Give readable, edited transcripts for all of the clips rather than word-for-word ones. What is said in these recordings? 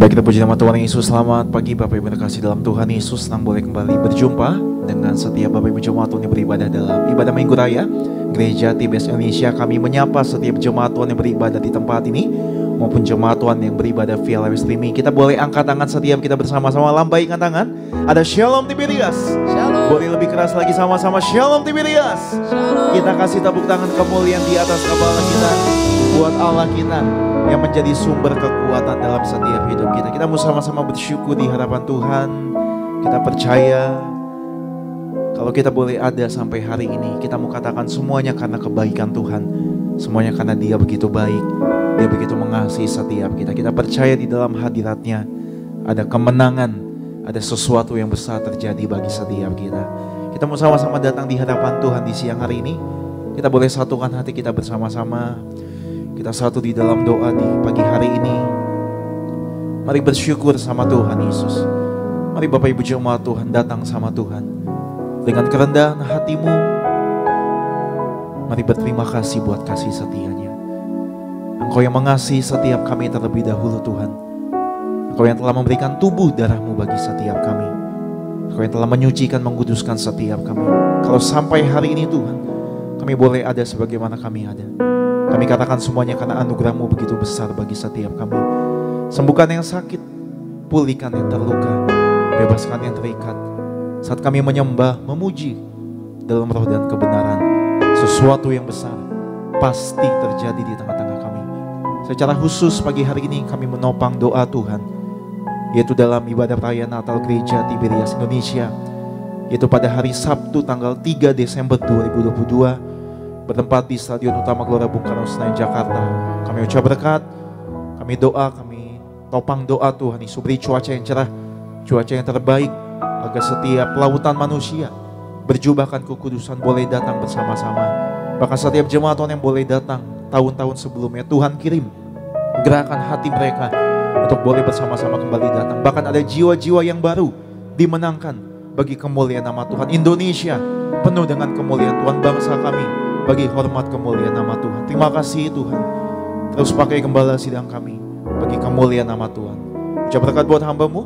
Baik, kita puji nama Tuhan Yesus. Selamat pagi Bapak Ibu terkasih dalam Tuhan Yesus. Senang boleh kembali berjumpa dengan setiap Bapak Ibu jemaat Tuhan yang beribadah dalam ibadah Minggu Raya Gereja TBS Indonesia. Kami menyapa setiap jemaat Tuhan yang beribadah di tempat ini maupun jemaat Tuhan yang beribadah via live streaming. Kita boleh angkat tangan setiap kita bersama-sama, lambaikan tangan. Ada Shalom Tiberias. Shalom. Boleh lebih keras lagi sama-sama, Shalom Tiberias. Shalom. Kita kasih tepuk tangan kemuliaan di atas kepala kita buat Allah kita yang menjadi sumber kekuatan dalam setiap hidup kita. Kita mau sama-sama bersyukur di hadapan Tuhan. Kita percaya kalau kita boleh ada sampai hari ini, kita mau katakan semuanya karena kebaikan Tuhan. Semuanya karena Dia begitu baik, Dia begitu mengasihi setiap kita. Kita percaya di dalam hadirat-Nya ada kemenangan, ada sesuatu yang besar terjadi bagi setiap kita. Kita mau sama-sama datang di hadapan Tuhan di siang hari ini. Kita boleh satukan hati kita bersama-sama. Kita satu di dalam doa di pagi hari ini. Mari bersyukur sama Tuhan Yesus. Mari Bapak Ibu jemaat Tuhan datang sama Tuhan dengan kerendahan hatimu. Mari berterima kasih buat kasih setia-Nya. Engkau yang mengasihi setiap kami terlebih dahulu Tuhan. Engkau yang telah memberikan tubuh darah-Mu bagi setiap kami. Engkau yang telah menyucikan, menguduskan setiap kami. Kalau sampai hari ini Tuhan, kami boleh ada sebagaimana kami ada. Kami katakan semuanya karena anugerah-Mu begitu besar bagi setiap kami. Sembuhkan yang sakit, pulihkan yang terluka, bebaskan yang terikat. Saat kami menyembah, memuji dalam roh dan kebenaran, sesuatu yang besar pasti terjadi di tengah-tengah kami. Secara khusus pagi hari ini kami menopang doa Tuhan, yaitu dalam ibadah perayaan Natal Gereja Tiberias Indonesia, yaitu pada hari Sabtu tanggal 3 Desember 2022, bertempat di Stadion Utama Gelora Bung Karno Senayan Jakarta. Kami ucap berkat, kami doa, kami topang doa Tuhan Yesus, beri cuaca yang cerah, cuaca yang terbaik, agar setiap lautan manusia berjubahkan kekudusan boleh datang bersama-sama. Bahkan setiap jemaat Tuhan yang boleh datang tahun-tahun sebelumnya, Tuhan kirim gerakan hati mereka untuk boleh bersama-sama kembali datang. Bahkan ada jiwa-jiwa yang baru dimenangkan bagi kemuliaan nama Tuhan. Indonesia penuh dengan kemuliaan Tuhan, bangsa kami bagi hormat kemuliaan nama Tuhan. Terima kasih Tuhan. Terus pakai gembala sidang kami bagi kemuliaan nama Tuhan. Ucap berkat buat hamba-Mu,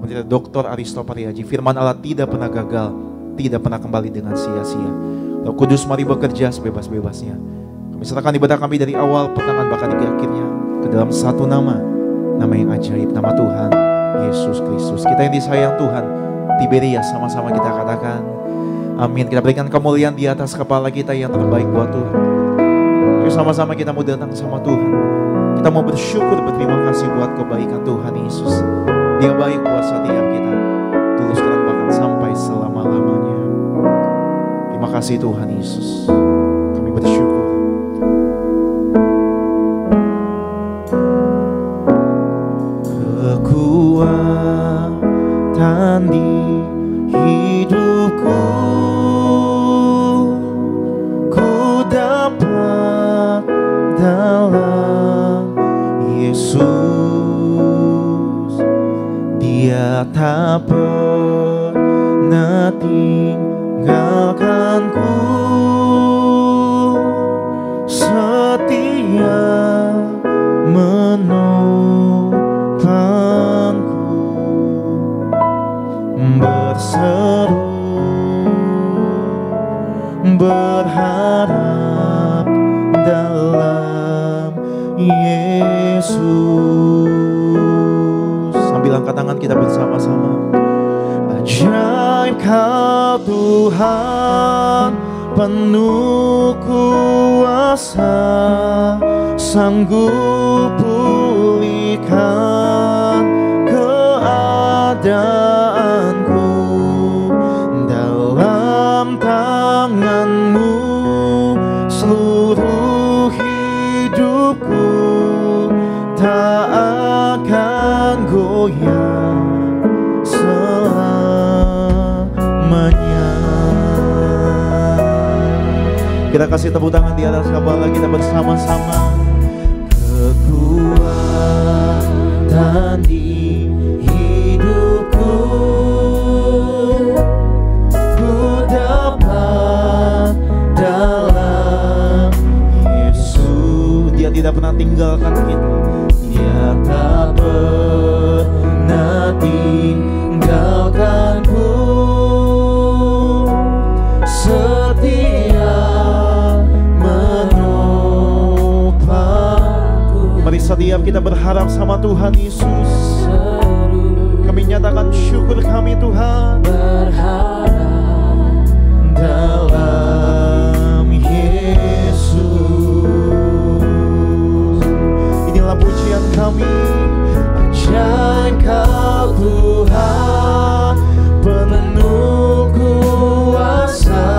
Pendeta Dr. Aristo Pariaji. Firman Allah tidak pernah gagal, tidak pernah kembali dengan sia-sia. Roh Kudus mari bekerja sebebas-bebasnya. Kami serahkan ibadah kami dari awal pertengahan bahkan hingga akhirnya ke dalam satu nama yang ajaib, nama Tuhan Yesus Kristus. Kita yang disayang Tuhan, Tiberias, sama-sama kita katakan amin. Kita berikan kemuliaan di atas kepala kita yang terbaik buat Tuhan. Ayo sama-sama kita mau datang sama Tuhan. Kita mau bersyukur, berterima kasih buat kebaikan Tuhan Yesus. Dia baik buat setiap kita, tulus dan bahkan sampai selama-lamanya. Terima kasih Tuhan Yesus. Kami bersyukur. Kekuatan di hidupku, dalam Yesus. Dia tak pernah tinggalkanku, setia menopangku, berseru berharap dalam Yesus. Sambil angkat tangan kita bersama-sama. Ajaib Kau Tuhan, penuh kuasa, sanggup pulihkan keadaanku. Dalam tangan-Mu seluruh hidupku tak akan goyah selamanya. Kita kasih tepuk tangan di atas kepala kita bersama-sama. Kekuatan di hidupku, ku dapat dalam Yesus. Dia tidak pernah tinggalkan kita. Dia tak pernah berharap sama Tuhan Yesus. Kami nyatakan syukur kami Tuhan, berharap dalam Yesus. Inilah pujian kami. Ajaib Kau Tuhan, penuh kuasa,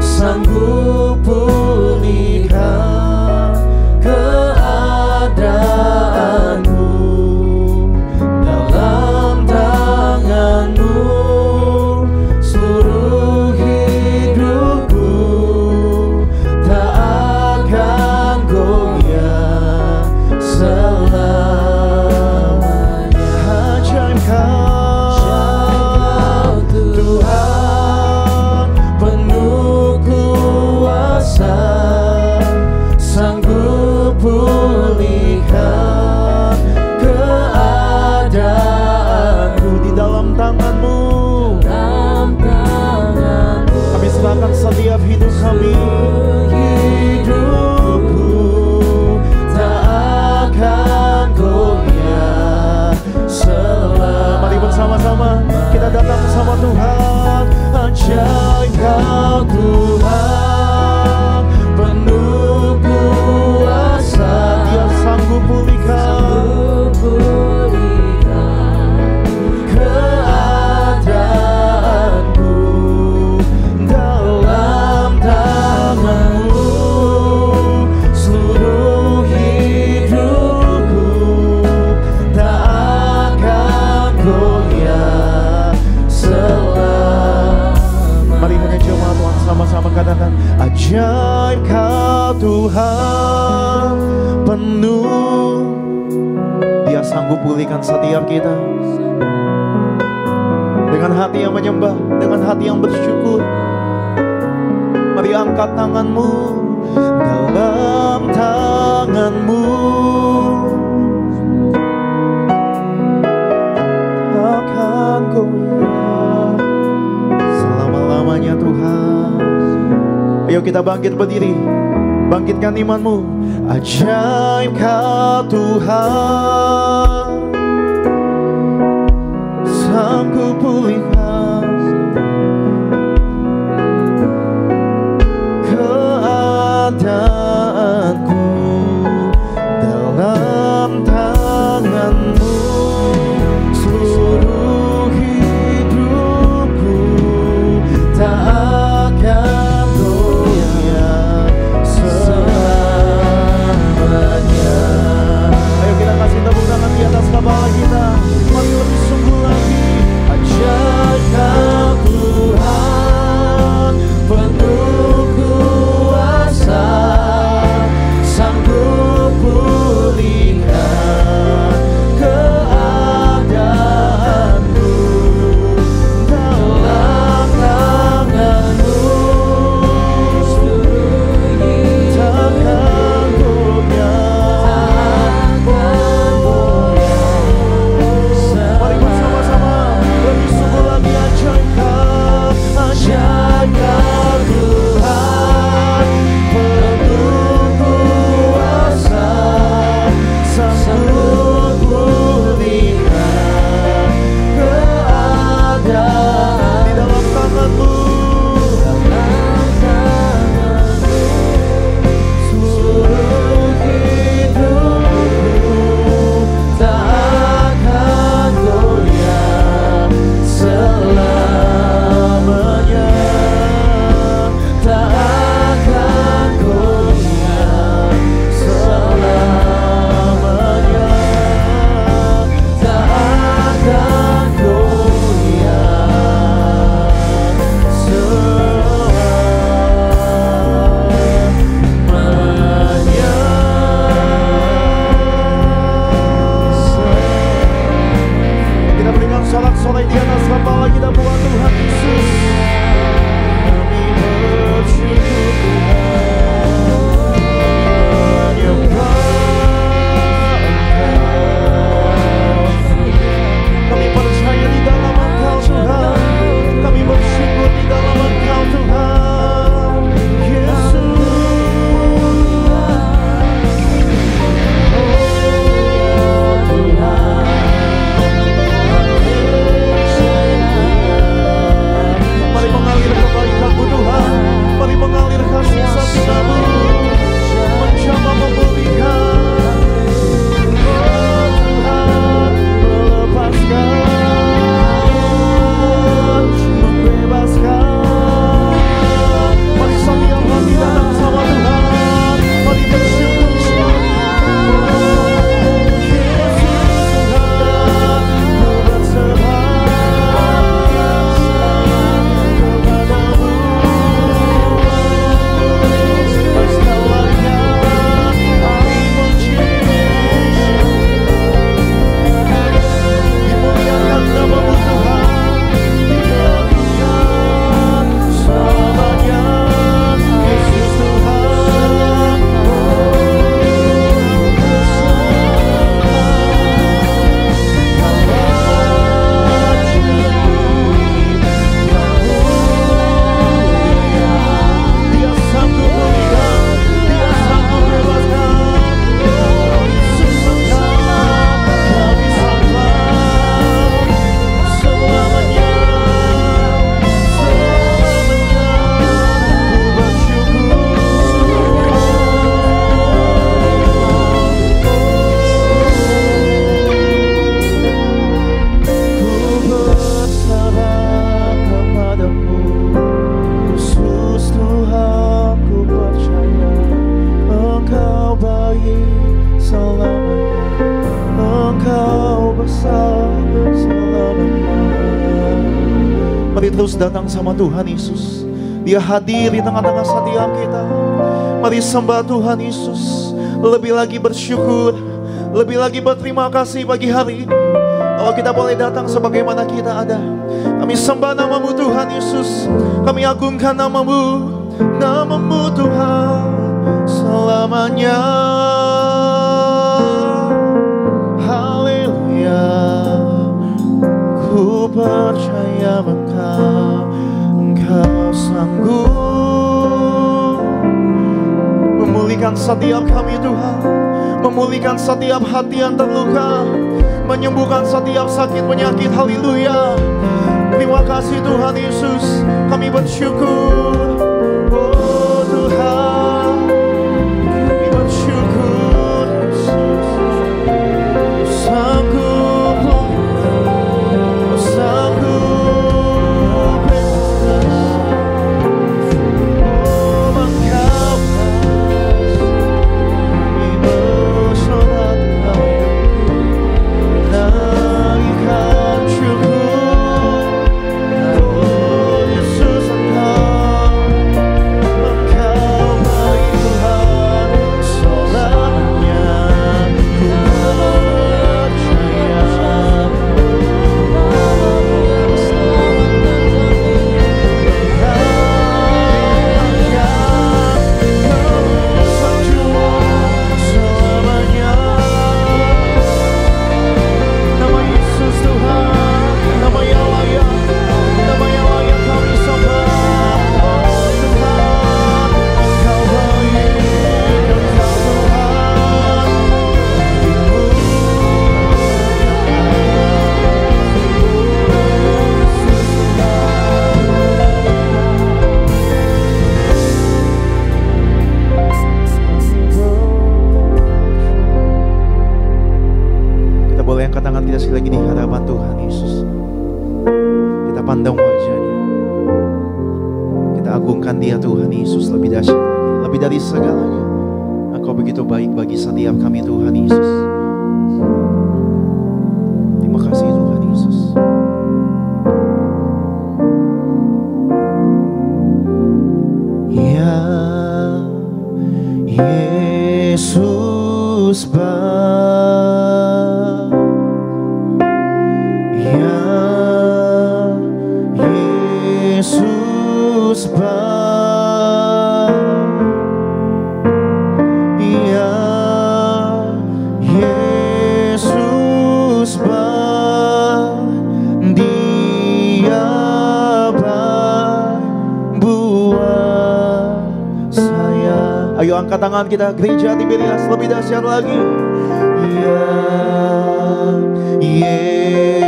sanggup pulihkan keadaanmu. Dalam tangan-Mu seluruh hidupku tak akan goyah selamanya. Ajaib Kau Tuhan, penuh kuasa, sanggup pulihkan keadaanku. Di dalam tangan-Mu, kami serahkan setiap hidup kami. Hidupku tak akan goyah selama. Mari bersama-sama kita datang sama Tuhan. Ajaib Kau Tuhan, penuh kuasa, Dia sanggup pulihkan keadaanku. Dalam tangan-Mu seluruh hidupku tak akan goyah selamanya. Mari hanya jemaat Tuhan sama-sama katakan, ajaib Kau Tuhan, penuh, Dia sanggup pulihkan setiap kita. Dengan hati yang menyembah, dengan hati yang bersyukur, mari angkat tangan-Mu. Dalam tangan-Mu akan goyah selama-lamanya Tuhan. Ayo kita bangkit berdiri, bangkitkan iman-Mu. Ajaib Kau Tuhan, sanggup pulihkan keadaanku. Dalam tangan-Mu seluruh hidupku tak akan goyah selamanya. Ayo kita kasih Engkau besar selamanya. Mari terus datang sama Tuhan Yesus. Dia hadir di tengah-tengah setiap kita. Mari sembah Tuhan Yesus. Lebih lagi bersyukur, lebih lagi berterima kasih pagi hari ini. Kalau kita boleh datang sebagaimana kita ada. Kami sembah nama-Mu Tuhan Yesus. Kami agungkan nama-Mu, nama-Mu Tuhan selamanya. Haleluya. Ku percaya Engkau sanggup memulihkan setiap kami Tuhan, memulihkan setiap hati yang terluka, menyembuhkan setiap sakit penyakit. Haleluya. Terima kasih Tuhan Yesus. Kami bersyukur. Oh Tuhan, kami bersyukur Yesus. Sanggup, sanggup angkat tangan kita, gereja Tiberias lebih dahsyat lagi. Ya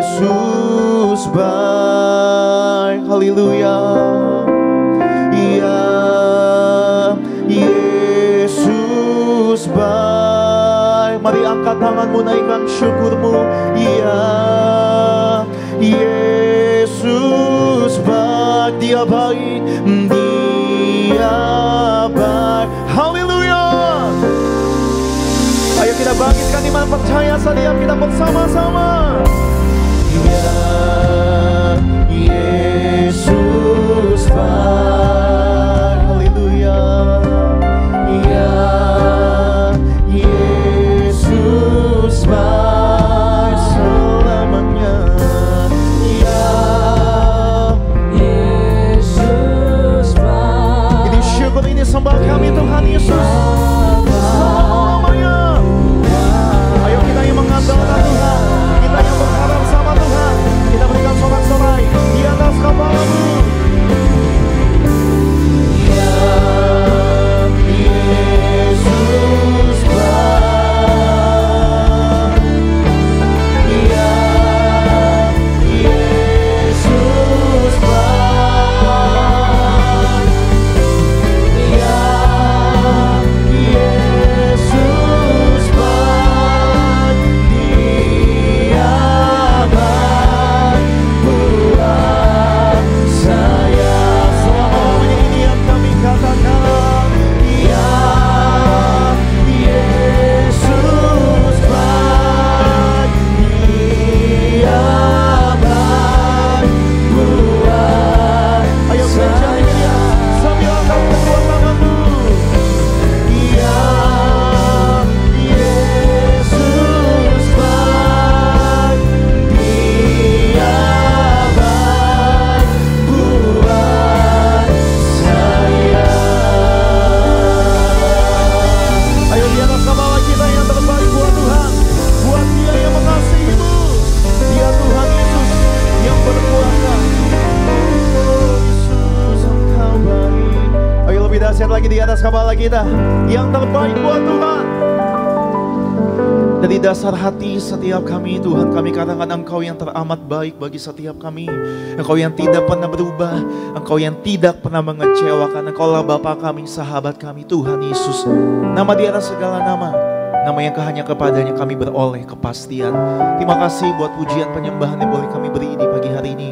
Yesus baik, haleluya. Ya Yesus baik. Mari angkat tanganmu, naikkan syukurmu. Ya Yesus baik, Dia baik, Dia baik. Haleluya. Ayo kita bangkitkan iman percaya setiap kita bersama-sama. Ya Yesus baik. Haleluya. Ya Yesus baik selamanya. Ya Yesus baik. Ini syukur, ini sembah kami Tuhan Yesus selamanya. Ayo kita yang mengandalkan Tuhan, kita yang berharap sama Tuhan, kita berikan sorak-sorai di atas kepalamu. di atas kepala kita. Yang terbaik buat Tuhan. Dari dasar hati setiap kami Tuhan, kami katakan Engkau yang teramat baik bagi setiap kami. Engkau yang tidak pernah berubah, Engkau yang tidak pernah mengecewakan. Engkaulah Bapa kami, sahabat kami, Tuhan Yesus. Nama di atas segala nama, nama yang hanya kepadanya kami beroleh kepastian. Terima kasih buat pujian penyembahan yang boleh kami beri di pagi hari ini.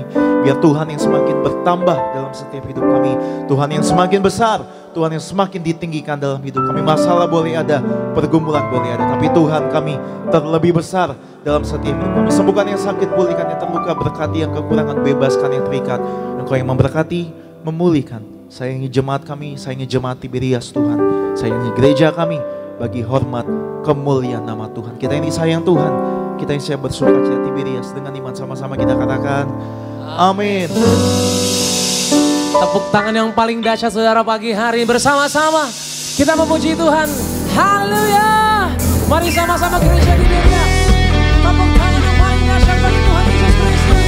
Biar Tuhan yang semakin bertambah dalam setiap hidup kami, Tuhan yang semakin besar, Tuhan yang semakin ditinggikan dalam hidup kami. Masalah boleh ada, pergumulan boleh ada, tapi Tuhan kami terlebih besar dalam setiap hidup kami. Sembuhkan yang sakit, pulihkan yang terluka, berkati yang kekurangan, bebaskan yang terikat. Engkau yang memberkati, memulihkan. Sayangi jemaat kami, sayangi jemaat Tiberias Tuhan. Sayangi gereja kami, bagi hormat kemuliaan nama Tuhan. Kita ini sayang Tuhan, kita yang siap bersukacita Tiberias. Dengan iman sama-sama kita katakan amin. Tepuk tangan yang paling dahsyat saudara pagi hari bersama-sama kita memuji Tuhan. Haleluya. Mari sama-sama gereja Tiberias. Tepuk tangan yang paling dahsyat bagi Tuhan Yesus Kristus.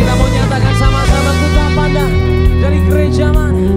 Kita mau nyatakan sama-sama kutapan dari gereja mana?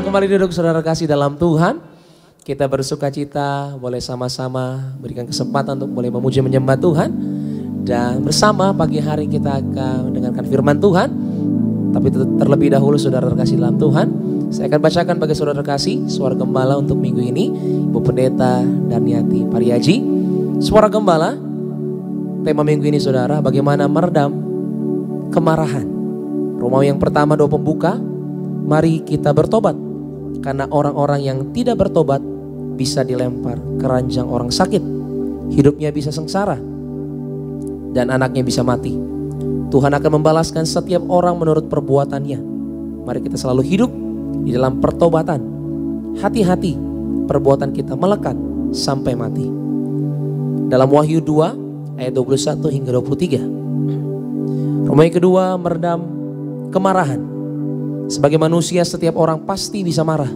kembali duduk saudara kasih dalam Tuhan. Kita bersuka cita, boleh sama-sama berikan kesempatan untuk boleh memuji menyembah Tuhan. Dan bersama pagi hari kita akan mendengarkan firman Tuhan. Tapi terlebih dahulu saudara kasih dalam Tuhan, saya akan bacakan bagi saudara kasih suara gembala untuk minggu ini. Ibu Pendeta Darniati Pariaji. Suara gembala, tema minggu ini saudara, bagaimana meredam kemarahan. Romawi yang pertama 2 pembuka, mari kita bertobat. Karena orang-orang yang tidak bertobat bisa dilempar ke ranjang orang sakit. Hidupnya bisa sengsara dan anaknya bisa mati. Tuhan akan membalaskan setiap orang menurut perbuatannya. Mari kita selalu hidup di dalam pertobatan. Hati-hati perbuatan kita melekat sampai mati. Dalam Wahyu 2 ayat 21 hingga 23. Romawi kedua, meredam kemarahan. Sebagai manusia setiap orang pasti bisa marah.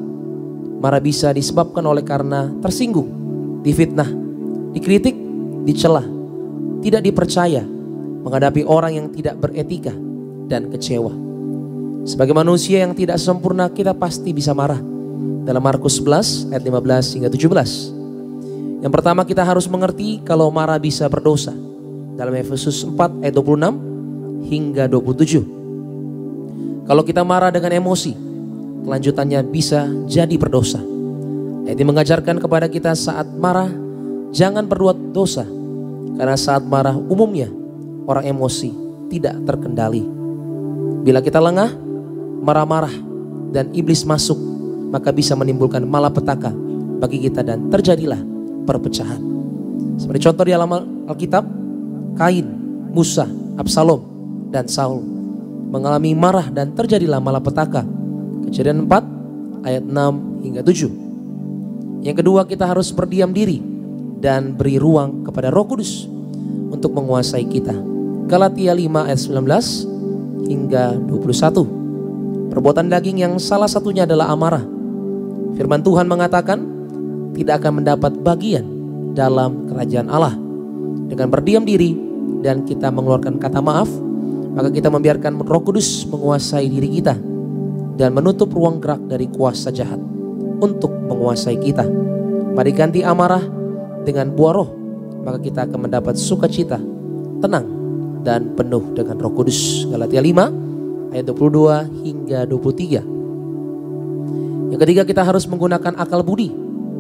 Marah bisa disebabkan oleh karena tersinggung, difitnah, dikritik, dicela, tidak dipercaya, menghadapi orang yang tidak beretika, dan kecewa. Sebagai manusia yang tidak sempurna, kita pasti bisa marah. Dalam Markus 11 ayat 15 hingga 17. Yang pertama, kita harus mengerti kalau marah bisa berdosa. Dalam Efesus 4 ayat 26 hingga 27. Kalau kita marah dengan emosi, kelanjutannya bisa jadi berdosa. Ayat ini mengajarkan kepada kita saat marah, jangan berbuat dosa. Karena saat marah umumnya, orang emosi tidak terkendali. Bila kita lengah, marah-marah, dan iblis masuk, maka bisa menimbulkan malapetaka bagi kita dan terjadilah perpecahan. Seperti contoh di alam Alkitab, Kain, Musa, Absalom, dan Saul mengalami marah dan terjadilah malapetaka. Kejadian 4 ayat 6 hingga 7. Yang kedua, kita harus berdiam diri dan beri ruang kepada Roh Kudus untuk menguasai kita. Galatia 5 ayat 19 hingga 21. Perbuatan daging yang salah satunya adalah amarah. Firman Tuhan mengatakan tidak akan mendapat bagian dalam kerajaan Allah. Dengan berdiam diri dan kita mengeluarkan kata maaf, maka kita membiarkan Roh Kudus menguasai diri kita dan menutup ruang gerak dari kuasa jahat untuk menguasai kita. Mari ganti amarah dengan buah roh, maka kita akan mendapat sukacita, tenang, dan penuh dengan Roh Kudus. Galatia 5 ayat 22 hingga 23. Yang ketiga, kita harus menggunakan akal budi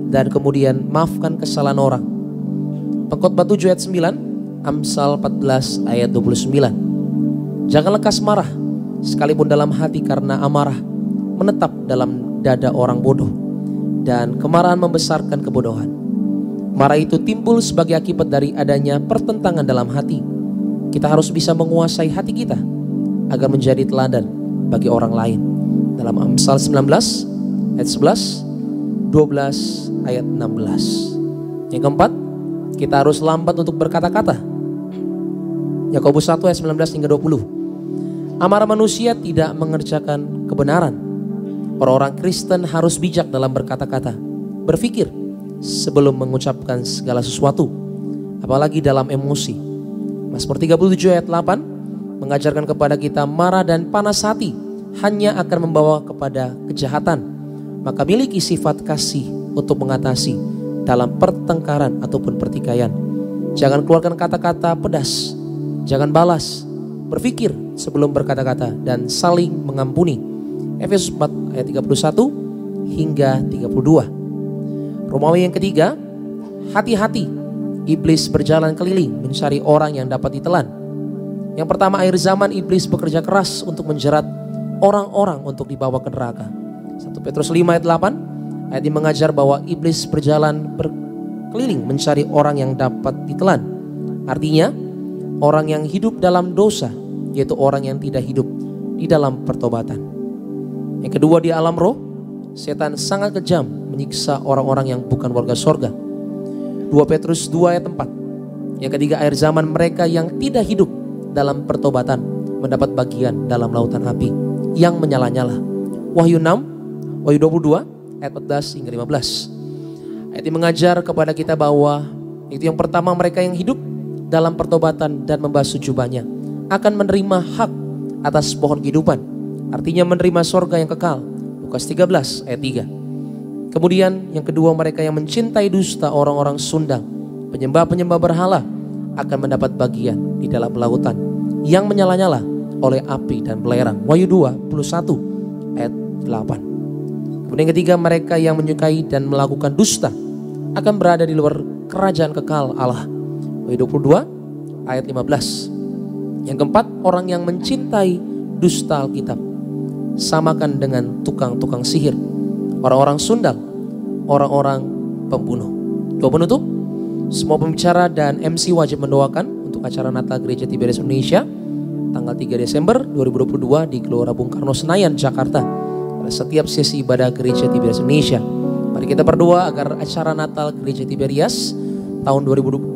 dan kemudian maafkan kesalahan orang. Pengkhotbah 7 ayat 9, Amsal 14 ayat 29. Jangan lekas marah, sekalipun dalam hati, karena amarah menetap dalam dada orang bodoh, dan kemarahan membesarkan kebodohan. Marah itu timbul sebagai akibat dari adanya pertentangan dalam hati. Kita harus bisa menguasai hati kita agar menjadi teladan bagi orang lain. Dalam Amsal 19 ayat 11, 12 ayat 16. Yang keempat, kita harus lambat untuk berkata-kata. Yakobus 1 ayat 19 hingga 20. Amarah manusia tidak mengerjakan kebenaran. Orang-orang Kristen harus bijak dalam berkata-kata, berpikir sebelum mengucapkan segala sesuatu, apalagi dalam emosi. Mazmur 37 ayat 8 mengajarkan kepada kita marah dan panas hati hanya akan membawa kepada kejahatan. Maka miliki sifat kasih untuk mengatasi dalam pertengkaran ataupun pertikaian. Jangan keluarkan kata-kata pedas. Jangan balas, berpikir sebelum berkata-kata dan saling mengampuni. Efesus 4 ayat 31 hingga 32. Romawi yang ketiga, hati-hati, iblis berjalan keliling mencari orang yang dapat ditelan. Yang pertama, akhir zaman iblis bekerja keras untuk menjerat orang-orang untuk dibawa ke neraka. 1 Petrus 5 ayat 8, ayat ini mengajar bahwa iblis berjalan berkeliling mencari orang yang dapat ditelan. Artinya, orang yang hidup dalam dosa, yaitu orang yang tidak hidup di dalam pertobatan. Yang kedua, di alam roh, setan sangat kejam menyiksa orang-orang yang bukan warga sorga. 2 Petrus 2 ayat 4. Yang ketiga, akhir zaman mereka yang tidak hidup dalam pertobatan mendapat bagian dalam lautan api yang menyala-nyala. Wahyu 6, Wahyu 22 ayat 14 hingga 15. Ayat ini mengajar kepada kita bahwa itu yang pertama, mereka yang hidup dalam pertobatan dan membasuh jubahnya akan menerima hak atas pohon kehidupan. Artinya menerima sorga yang kekal, Lukas 13 ayat 3. Kemudian yang kedua, mereka yang mencintai dusta, orang-orang sundal, penyembah-penyembah berhala akan mendapat bagian di dalam lautan yang menyala-nyala oleh api dan belerang. Wahyu 21 ayat 8. Kemudian yang ketiga, mereka yang menyukai dan melakukan dusta akan berada di luar kerajaan kekal Allah. Wahyu 22 ayat 15. Yang keempat, orang yang mencintai dusta Alkitab samakan dengan tukang-tukang sihir, orang-orang sundal, orang-orang pembunuh. Doa penutup, semua pembicara dan MC wajib mendoakan untuk acara Natal Gereja Tiberias Indonesia tanggal 3 Desember 2022 di Gelora Bung Karno Senayan, Jakarta. Pada setiap sesi ibadah Gereja Tiberias Indonesia, mari kita berdoa agar acara Natal Gereja Tiberias tahun 2022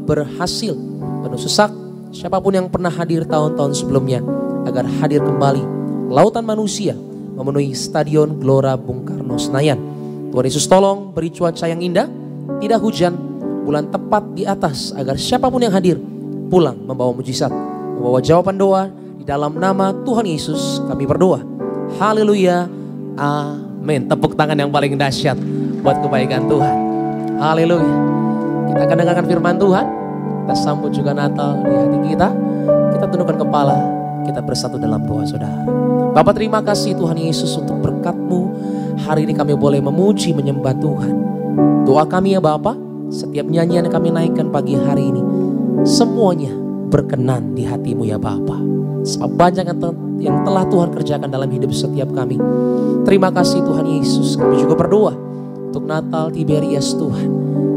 berhasil penuh sesak. Siapapun yang pernah hadir tahun-tahun sebelumnya agar hadir kembali. Lautan manusia memenuhi Stadion Gelora Bung Karno Senayan. Tuhan Yesus tolong beri cuaca yang indah, tidak hujan, bulan tepat di atas, agar siapapun yang hadir pulang membawa mujizat, membawa jawaban doa. Di dalam nama Tuhan Yesus kami berdoa. Haleluya, amin. Tepuk tangan yang paling dahsyat buat kebaikan Tuhan. Haleluya. Kita akan dengarkan firman Tuhan. Kita sambut juga Natal di hati kita. Kita tundukkan kepala, kita bersatu dalam doa, saudara. Bapa, terima kasih Tuhan Yesus untuk berkat-Mu. Hari ini kami boleh memuji, menyembah Tuhan. Doa kami ya Bapa, setiap nyanyian yang kami naikkan pagi hari ini, semuanya berkenan di hati-Mu ya Bapa. Sebab banyak yang telah Tuhan kerjakan dalam hidup setiap kami. Terima kasih Tuhan Yesus. Kami juga berdoa untuk Natal Tiberias Tuhan,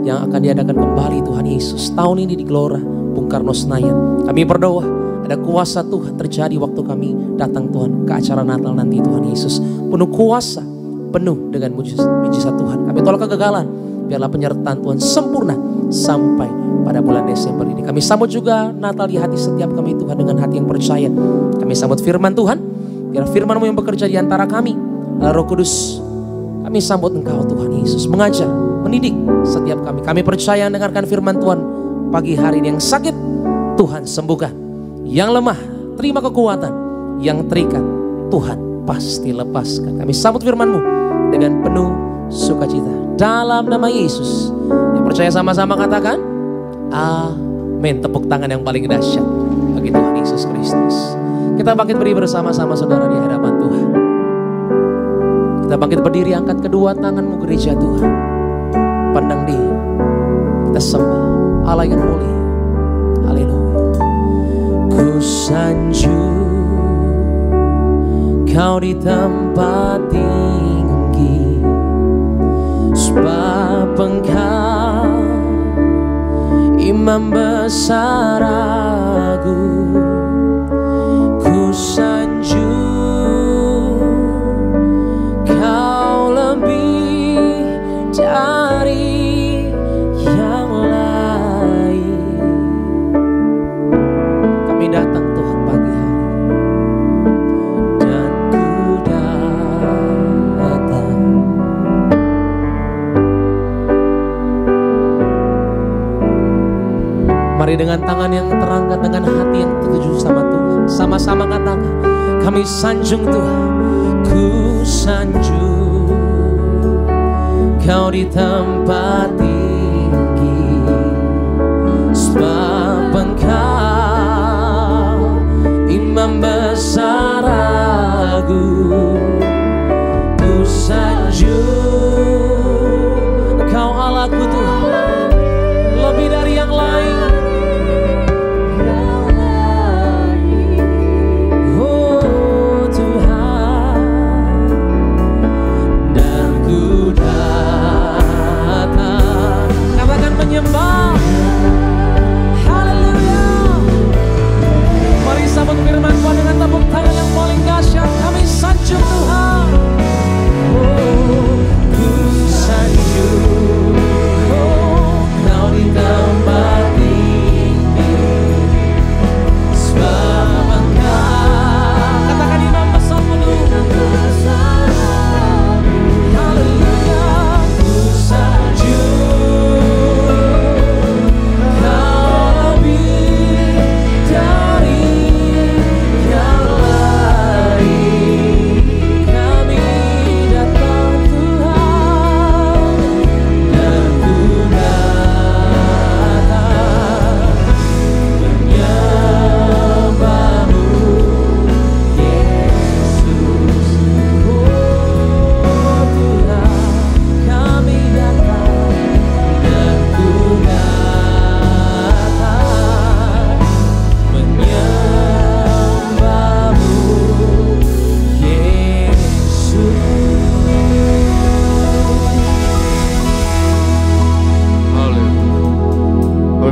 yang akan diadakan kembali Tuhan Yesus tahun ini di Gelora Bung Karno Senayan. Kami berdoa ada kuasa Tuhan terjadi waktu kami datang Tuhan ke acara Natal nanti Tuhan Yesus. Penuh kuasa, penuh dengan mujizat Tuhan. Kami tolak kegagalan, biarlah penyertaan Tuhan sempurna sampai pada bulan Desember ini. Kami sambut juga Natal di hati setiap kami Tuhan dengan hati yang percaya. Kami sambut firman Tuhan, biar firman-Mu yang bekerja di antara kami. Roh Kudus, kami sambut Engkau Tuhan Yesus, mengajar, mendidik setiap kami. Kami percaya dengarkan firman Tuhan pagi hari ini. Yang sakit Tuhan sembuhkan, yang lemah terima kekuatan, yang terikat Tuhan pasti lepaskan. Kami sambut firman-Mu dengan penuh sukacita dalam nama Yesus. Yang percaya sama-sama katakan amin. Tepuk tangan yang paling dahsyat bagi Tuhan Yesus Kristus. Kita bangkit berdiri bersama-sama saudara di hadapan Tuhan. Kita bangkit berdiri, angkat kedua tanganmu gereja Tuhan. Pandang Dia, kita sembah Allah yang mulia. Haleluya. Ku sanjung Kau di tempat tinggi, sebab Engkau Imam besar agung. Ku sanjung Kau lebih dari yang lain. Kami datang Tuhan pagi hari, dan ku datang. Mari dengan tangan yang terangkat, dengan hati yang tertuju sama Tuhan, sama-sama katakan, kami sanjung Tuhan. Ku sanjung Kau di tempat tinggi, sebab Engkau Imam besar agung. Ku sanjung Engkau Allahku Tuhan, lebih dari yang lain. Datang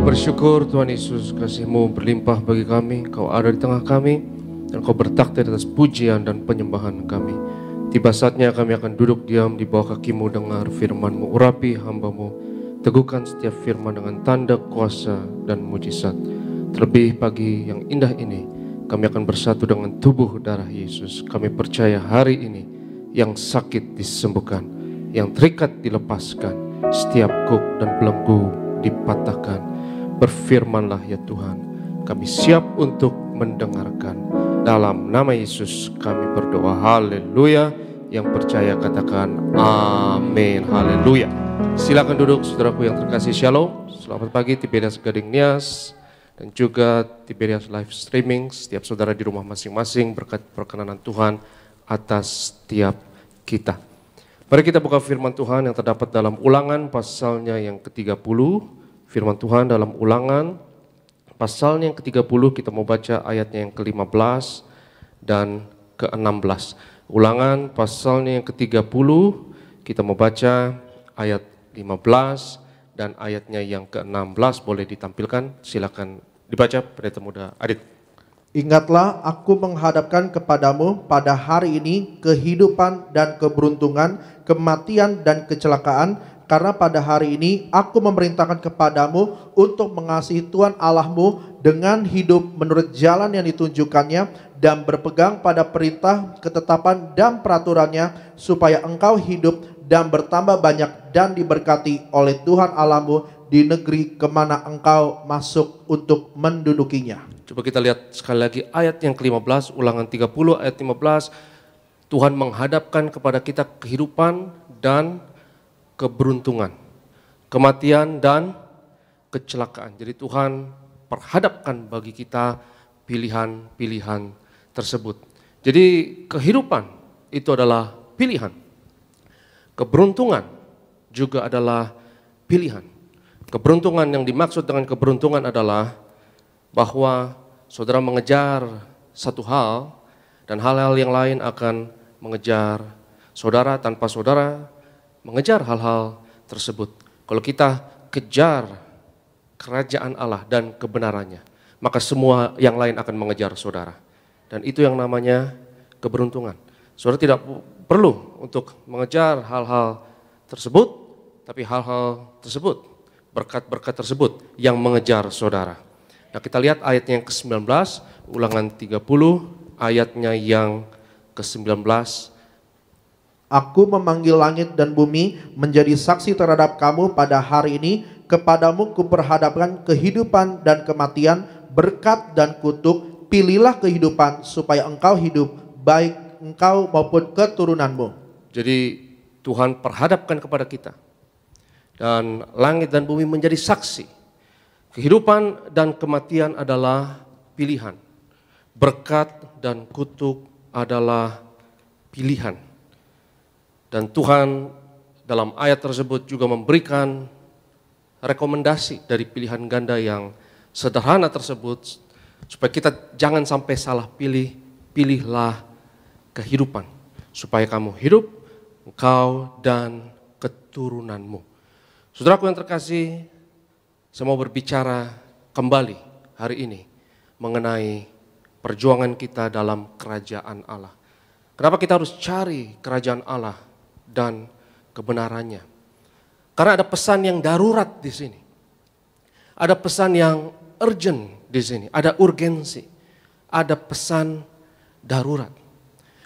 bersyukur Tuhan Yesus, kasih-Mu berlimpah bagi kami. Kau ada di tengah kami dan Kau bertakhta atas pujian dan penyembahan kami. Tiba saatnya kami akan duduk diam di bawah kaki-Mu, dengar firman-Mu, urapi hamba-Mu, teguhkan setiap firman dengan tanda kuasa dan mujizat. Terlebih pagi yang indah ini, kami akan bersatu dengan tubuh darah Yesus. Kami percaya hari ini yang sakit disembuhkan, yang terikat dilepaskan, setiap kuk dan belenggu dipatahkan. Berfirmanlah ya Tuhan, kami siap untuk mendengarkan. Dalam nama Yesus kami berdoa, haleluya. Yang percaya katakan amin, haleluya. Silakan duduk saudaraku yang terkasih, shalom. Selamat pagi Tiberias Gading Nias dan juga Tiberias Live Streaming. Setiap saudara di rumah masing-masing, berkat perkenanan Tuhan atas setiap kita. Mari kita buka firman Tuhan yang terdapat dalam Ulangan pasalnya yang ke-30. Firman Tuhan dalam Ulangan pasalnya yang ke-30, kita mau baca ayatnya yang ke-15 dan ke-16. Ulangan pasalnya yang ke-30, kita mau baca ayat 15 dan ayatnya yang ke-16. Boleh ditampilkan, silakan dibaca Pendeta Muda Adit. Ingatlah, aku menghadapkan kepadamu pada hari ini kehidupan dan keberuntungan, kematian dan kecelakaan, karena pada hari ini aku memerintahkan kepadamu untuk mengasihi Tuhan Allahmu dengan hidup menurut jalan yang ditunjukkannya dan berpegang pada perintah, ketetapan dan peraturannya, supaya engkau hidup dan bertambah banyak dan diberkati oleh Tuhan Allahmu di negeri kemana engkau masuk untuk mendudukinya. Coba kita lihat sekali lagi ayat yang ke-15, Ulangan 30 ayat 15. Tuhan menghadapkan kepada kita kehidupan dan keberuntungan, kematian dan kecelakaan. Jadi Tuhan perhadapkan bagi kita pilihan-pilihan tersebut. Jadi kehidupan itu adalah pilihan. Keberuntungan juga adalah pilihan. Keberuntungan yang dimaksud dengan keberuntungan adalah bahwa saudara mengejar satu hal dan hal-hal yang lain akan mengejar saudara tanpa saudara mengejar hal-hal tersebut. Kalau kita kejar kerajaan Allah dan kebenarannya, maka semua yang lain akan mengejar saudara. Dan itu yang namanya keberuntungan. Saudara tidak perlu untuk mengejar hal-hal tersebut, tapi hal-hal tersebut, berkat-berkat tersebut yang mengejar saudara. Nah, kita lihat ayatnya yang ke-19, Ulangan 30, ayatnya yang ke-19. Aku memanggil langit dan bumi menjadi saksi terhadap kamu pada hari ini. Kepadamu kuperhadapkan kehidupan dan kematian, berkat dan kutuk. Pilihlah kehidupan supaya engkau hidup, baik engkau maupun keturunanmu. Jadi Tuhan perhadapkan kepada kita. Dan langit dan bumi menjadi saksi. Kehidupan dan kematian adalah pilihan. Berkat dan kutuk adalah pilihan. Dan Tuhan dalam ayat tersebut juga memberikan rekomendasi dari pilihan ganda yang sederhana tersebut, supaya kita jangan sampai salah pilih. Pilihlah kehidupan, supaya kamu hidup, engkau dan keturunanmu. Saudaraku yang terkasih, saya mau berbicara kembali hari ini mengenai perjuangan kita dalam kerajaan Allah. Kenapa kita harus cari kerajaan Allah dan kebenarannya? Karena ada pesan yang darurat di sini. Ada pesan yang urgent di sini, ada urgensi. Ada pesan darurat.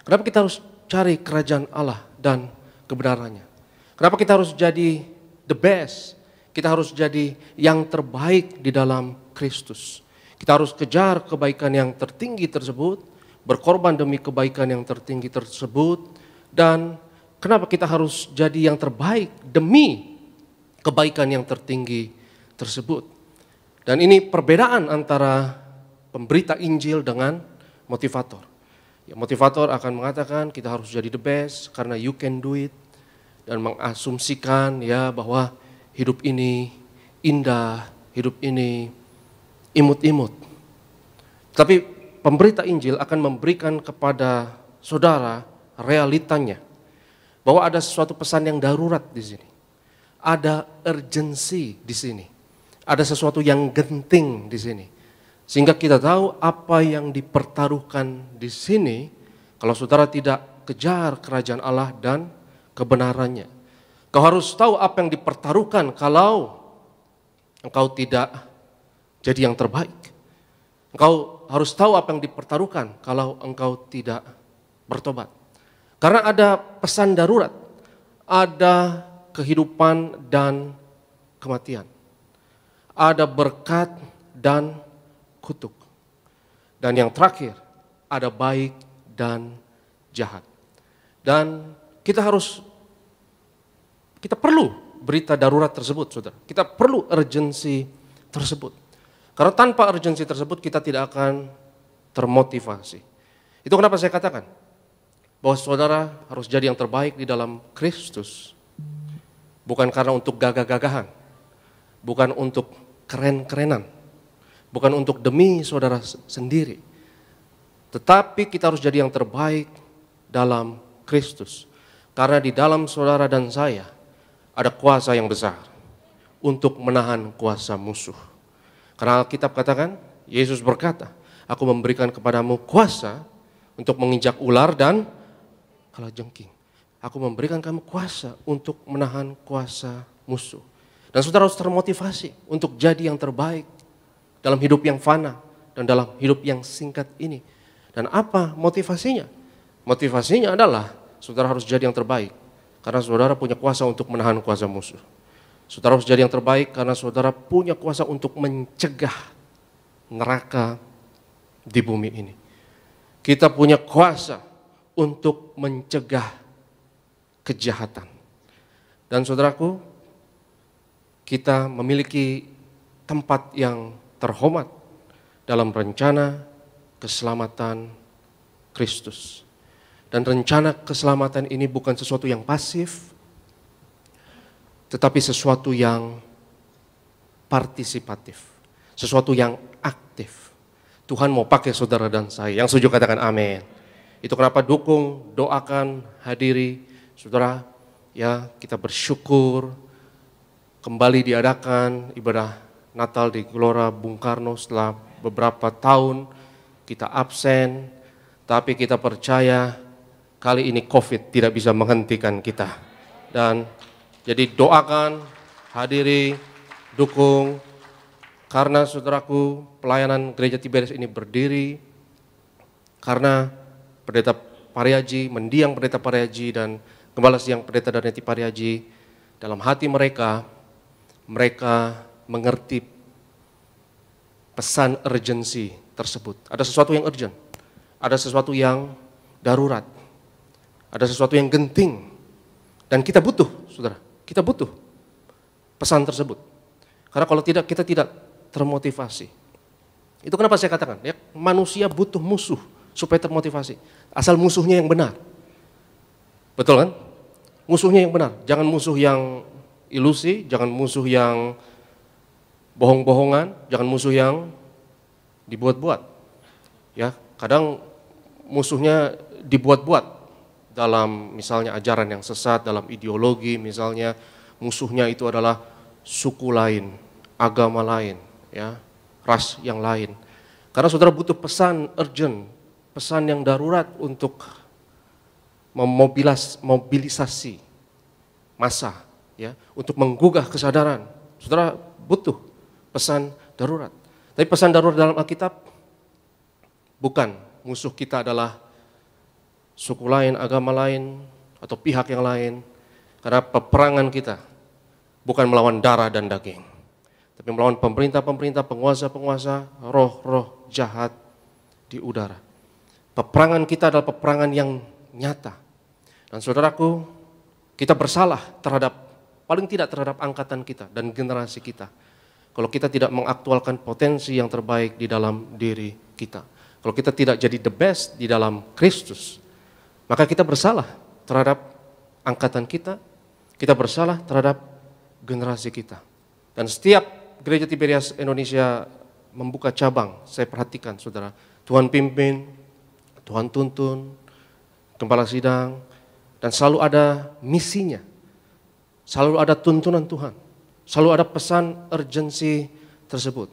Kenapa kita harus cari kerajaan Allah dan kebenarannya? Kenapa kita harus jadi the best? Kita harus jadi yang terbaik di dalam Kristus. Kita harus kejar kebaikan yang tertinggi tersebut, berkorban demi kebaikan yang tertinggi tersebut. Dan kenapa kita harus jadi yang terbaik demi kebaikan yang tertinggi tersebut? Dan ini perbedaan antara pemberita Injil dengan motivator. Ya, motivator akan mengatakan kita harus jadi the best karena you can do it. Dan mengasumsikan ya bahwa hidup ini indah, hidup ini imut-imut. Tapi pemberita Injil akan memberikan kepada saudara realitanya. Bahwa ada sesuatu pesan yang darurat di sini. Ada urgensi di sini. Ada sesuatu yang genting di sini. Sehingga kita tahu apa yang dipertaruhkan di sini kalau saudara tidak kejar kerajaan Allah dan kebenarannya. Kau harus tahu apa yang dipertaruhkan kalau engkau tidak jadi yang terbaik. Engkau harus tahu apa yang dipertaruhkan kalau engkau tidak bertobat. Karena ada pesan darurat, ada kehidupan dan kematian. Ada berkat dan kutuk. Dan yang terakhir, ada baik dan jahat. Dan kita perlu berita darurat tersebut, saudara. Kita perlu urgensi tersebut. Karena tanpa urgensi tersebut kita tidak akan termotivasi. Itu kenapa saya katakan bahwa saudara harus jadi yang terbaik di dalam Kristus. Bukan karena untuk gagah-gagahan, bukan untuk keren-kerenan, bukan untuk demi saudara sendiri. Tetapi kita harus jadi yang terbaik dalam Kristus. Karena di dalam saudara dan saya ada kuasa yang besar untuk menahan kuasa musuh. Karena Alkitab katakan, Yesus berkata, aku memberikan kepadamu kuasa untuk menginjak ular dan kalajengking. Aku memberikan kamu kuasa untuk menahan kuasa musuh. Dan saudara harus termotivasi untuk jadi yang terbaik dalam hidup yang fana dan dalam hidup yang singkat ini. Dan apa motivasinya? Motivasinya adalah saudara harus jadi yang terbaik karena saudara punya kuasa untuk menahan kuasa musuh. Saudara harus jadi yang terbaik karena saudara punya kuasa untuk mencegah neraka di bumi ini. Kita punya kuasa untuk mencegah kejahatan. Dan saudaraku, kita memiliki tempat yang terhormat dalam rencana keselamatan Kristus. Dan rencana keselamatan ini bukan sesuatu yang pasif, tetapi sesuatu yang partisipatif, sesuatu yang aktif. Tuhan mau pakai saudara dan saya. Yang setuju katakan amin. Itu kenapa dukung, doakan, hadiri. Saudara, ya kita bersyukur kembali diadakan ibadah Natal di Gelora Bung Karno setelah beberapa tahun kita absen, tapi kita percaya kali ini COVID tidak bisa menghentikan kita. Dan jadi doakan, hadiri, dukung, karena saudaraku pelayanan Gereja Tiberias ini berdiri karena Pendeta Pariaji, mendiang Pendeta Pariaji dan Gembala Siang Pendeta Daneti Pariaji, dalam hati mereka mengerti pesan urgensi tersebut. Ada sesuatu yang urgent, ada sesuatu yang darurat, ada sesuatu yang genting. Dan kita butuh, saudara, kita butuh pesan tersebut. Karena kalau tidak, kita tidak termotivasi. Itu kenapa saya katakan, ya, manusia butuh musuh supaya termotivasi. Asal musuhnya yang benar. Betul kan? Musuhnya yang benar, jangan musuh yang ilusi, jangan musuh yang bohong-bohongan, jangan musuh yang dibuat-buat. Ya, kadang musuhnya dibuat-buat dalam misalnya ajaran yang sesat, dalam ideologi misalnya musuhnya itu adalah suku lain, agama lain, ya, ras yang lain. Karena saudara butuh pesan urgent, pesan yang darurat untuk memobilisasi massa, ya, untuk menggugah kesadaran. Saudara butuh pesan darurat. Tapi pesan darurat dalam Alkitab bukan musuh kita adalah suku lain, agama lain, atau pihak yang lain. Karena peperangan kita bukan melawan darah dan daging, tapi melawan pemerintah-pemerintah, penguasa-penguasa, roh-roh jahat di udara. Peperangan kita adalah peperangan yang nyata. Dan saudaraku, kita bersalah terhadap, paling tidak terhadap angkatan kita dan generasi kita. Kalau kita tidak mengaktualkan potensi yang terbaik di dalam diri kita. Kalau kita tidak jadi the best di dalam Kristus, maka kita bersalah terhadap angkatan kita, kita bersalah terhadap generasi kita. Dan setiap Gereja Tiberias Indonesia membuka cabang, saya perhatikan saudara, Tuhan pimpin, Tuhan tuntun, gembala sidang, dan selalu ada misinya, selalu ada tuntunan Tuhan, selalu ada pesan urgensi tersebut.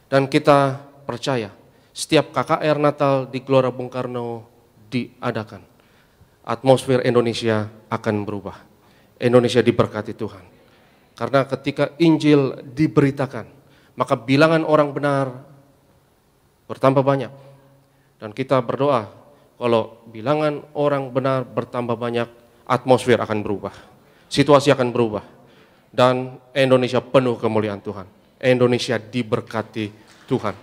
Dan kita percaya setiap KKR Natal di Gelora Bung Karno diadakan, atmosfer Indonesia akan berubah. Indonesia diberkati Tuhan. Karena ketika Injil diberitakan, maka bilangan orang benar bertambah banyak. Dan kita berdoa, kalau bilangan orang benar bertambah banyak, atmosfer akan berubah. Situasi akan berubah. Dan Indonesia penuh kemuliaan Tuhan. Indonesia diberkati Tuhan.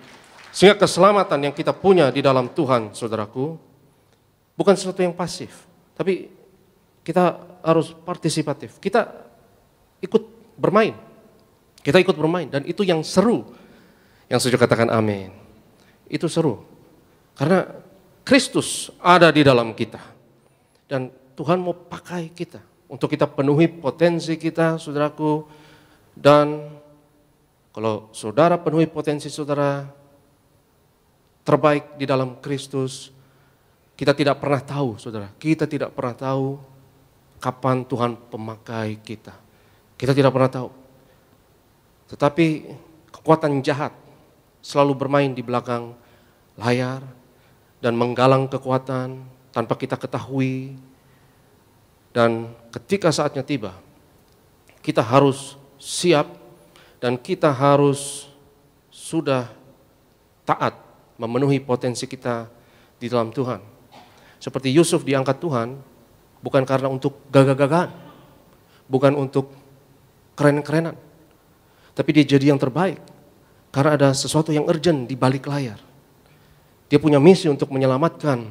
Sehingga keselamatan yang kita punya di dalam Tuhan, saudaraku, bukan sesuatu yang pasif. Tapi kita harus partisipatif. Kita ikut bermain. Kita ikut bermain. Dan itu yang seru. Yang setuju katakan amin. Itu seru. Karena Kristus ada di dalam kita. Dan Tuhan mau pakai kita untuk kita penuhi potensi kita, saudaraku. Dan kalau saudara penuhi potensi saudara terbaik di dalam Kristus, kita tidak pernah tahu, saudara. Kita tidak pernah tahu kapan Tuhan pemakai kita. Kita tidak pernah tahu. Tetapi kekuatan jahat selalu bermain di belakang layar dan menggalang kekuatan tanpa kita ketahui. Dan ketika saatnya tiba, kita harus siap dan kita harus sudah taat memenuhi potensi kita di dalam Tuhan. Seperti Yusuf diangkat Tuhan bukan karena untuk gagah-gagahan, bukan untuk keren-kerenan, tapi dia jadi yang terbaik karena ada sesuatu yang urgent di balik layar. Dia punya misi untuk menyelamatkan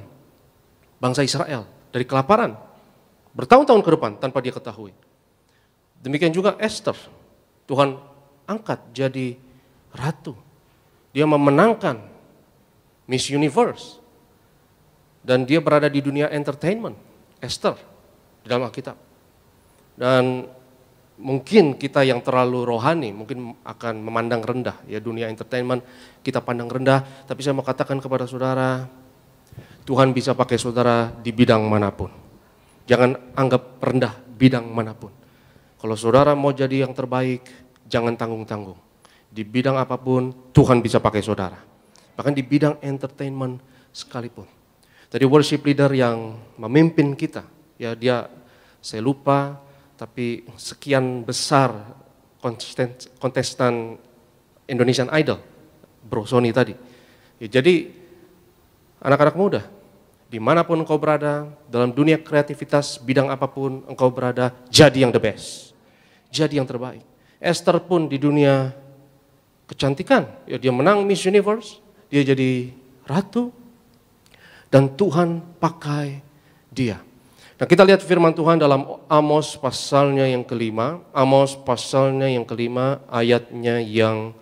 bangsa Israel dari kelaparan bertahun-tahun ke depan tanpa dia ketahui. Demikian juga Esther, Tuhan angkat jadi ratu. Dia memenangkan Miss Universe. Dan dia berada di dunia entertainment, Esther, di dalam Alkitab. Dan mungkin kita yang terlalu rohani, mungkin akan memandang rendah, ya dunia entertainment kita pandang rendah. Tapi saya mau katakan kepada saudara, Tuhan bisa pakai saudara di bidang manapun. Jangan anggap rendah bidang manapun. Kalau saudara mau jadi yang terbaik, jangan tanggung-tanggung. Di bidang apapun, Tuhan bisa pakai saudara. Bahkan di bidang entertainment sekalipun. Tadi worship leader yang memimpin kita, ya dia saya lupa, tapi sekian besar kontestan Indonesian Idol, Bro Sony tadi. Ya, jadi anak-anak muda, dimanapun engkau berada, dalam dunia kreativitas, bidang apapun engkau berada, jadi yang the best. Jadi yang terbaik. Esther pun di dunia kecantikan, ya dia menang Miss Universe, dia jadi ratu, dan Tuhan pakai dia. Nah, kita lihat firman Tuhan dalam Amos pasalnya yang kelima, Amos pasalnya yang kelima, ayatnya yang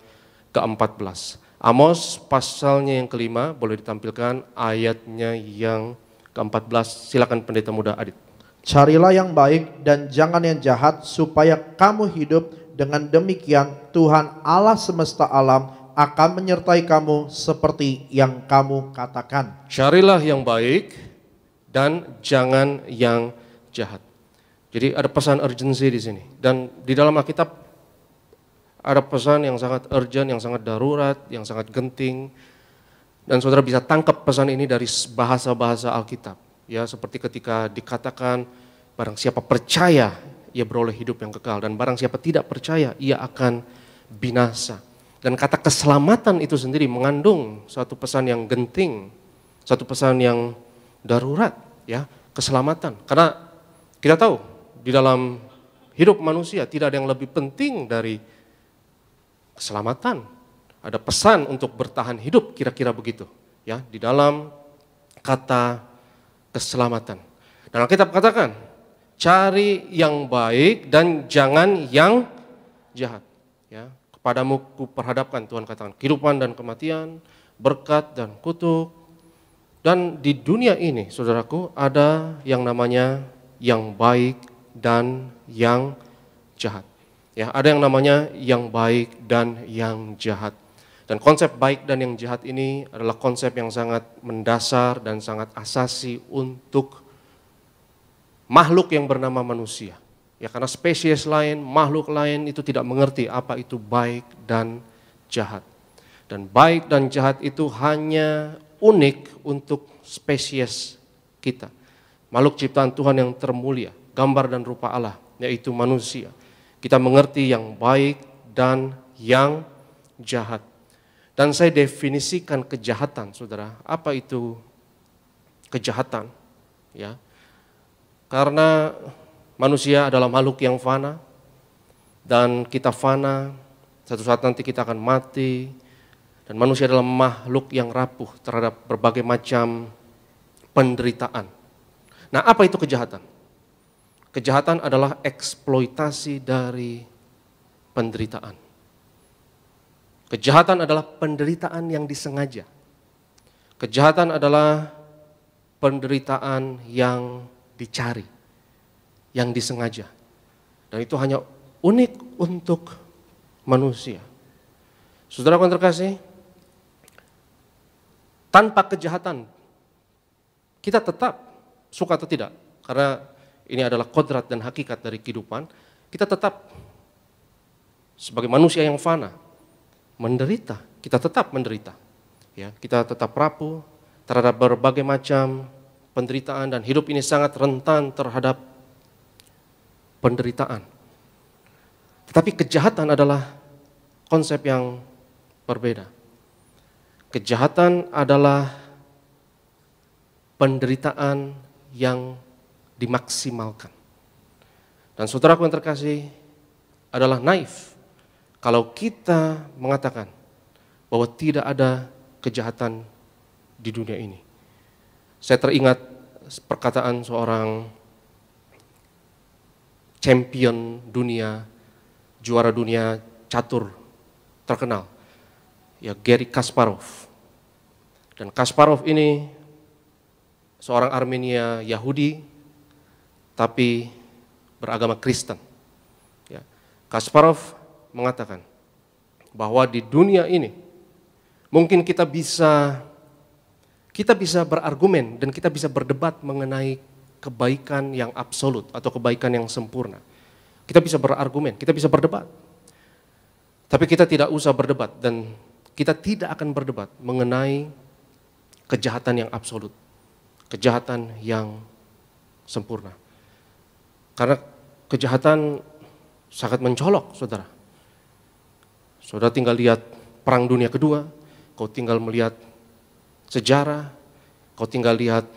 ke-14. Amos pasalnya yang kelima, boleh ditampilkan ayatnya yang ke-14, silakan pendeta muda Adit. Carilah yang baik dan jangan yang jahat, supaya kamu hidup. Dengan demikian Tuhan Allah semesta alam akan menyertai kamu seperti yang kamu katakan. Carilah yang baik dan jangan yang jahat. Jadi ada pesan urgency di sini. Dan di dalam Alkitab ada pesan yang sangat urgent, yang sangat darurat, yang sangat genting. Dan saudara bisa tangkap pesan ini dari bahasa-bahasa Alkitab. Ya, seperti ketika dikatakan barang siapa percaya ia beroleh hidup yang kekal, dan barang siapa tidak percaya ia akan binasa. Dan kata keselamatan itu sendiri mengandung satu pesan yang genting, satu pesan yang darurat, ya, keselamatan. Karena kita tahu di dalam hidup manusia tidak ada yang lebih penting dari keselamatan. Ada pesan untuk bertahan hidup, kira-kira begitu, ya, di dalam kata keselamatan. Dan Alkitab katakan, cari yang baik dan jangan yang jahat. Ya, kepadamu kuperhadapkan, Tuhan katakan, kehidupan dan kematian, berkat dan kutuk. Dan di dunia ini, saudaraku, ada yang namanya yang baik dan yang jahat. Ya, ada yang namanya yang baik dan yang jahat. Dan konsep baik dan yang jahat ini adalah konsep yang sangat mendasar dan sangat asasi untuk makhluk yang bernama manusia. Ya, karena spesies lain, makhluk lain itu tidak mengerti apa itu baik dan jahat. Dan baik dan jahat itu hanya unik untuk spesies kita. Makhluk ciptaan Tuhan yang termulia, gambar dan rupa Allah, yaitu manusia. Kita mengerti yang baik dan yang jahat. Dan saya definisikan kejahatan, saudara. Apa itu kejahatan? Ya, karena manusia adalah makhluk yang fana, dan kita fana, satu saat nanti kita akan mati, dan manusia adalah makhluk yang rapuh terhadap berbagai macam penderitaan. Nah, apa itu kejahatan? Kejahatan adalah eksploitasi dari penderitaan. Kejahatan adalah penderitaan yang disengaja. Kejahatan adalah penderitaan yang dicari, yang disengaja. Dan itu hanya unik untuk manusia. Saudara yang terkasih, tanpa kejahatan, kita tetap suka atau tidak, karena ini adalah kodrat dan hakikat dari kehidupan, kita tetap sebagai manusia yang fana, menderita, kita tetap menderita. Ya, kita tetap rapuh terhadap berbagai macam penderitaan dan hidup ini sangat rentan terhadap penderitaan. Tetapi kejahatan adalah konsep yang berbeda. Kejahatan adalah penderitaan yang dimaksimalkan. Dan saudaraku yang terkasih, adalah naif kalau kita mengatakan bahwa tidak ada kejahatan di dunia ini. Saya teringat perkataan seorang champion dunia, juara dunia catur terkenal, ya Garry Kasparov. Dan Kasparov ini seorang Armenia Yahudi, tapi beragama Kristen. Ya. Kasparov mengatakan bahwa di dunia ini mungkin kita bisa berargumen dan kita bisa berdebat mengenai kebaikan yang absolut atau kebaikan yang sempurna. Kita bisa berargumen, kita bisa berdebat. Tapi kita tidak usah berdebat dan kita tidak akan berdebat mengenai kejahatan yang absolut, kejahatan yang sempurna. Karena kejahatan sangat mencolok, saudara. Saudara tinggal lihat Perang Dunia Kedua, kau tinggal melihat sejarah, kau tinggal lihat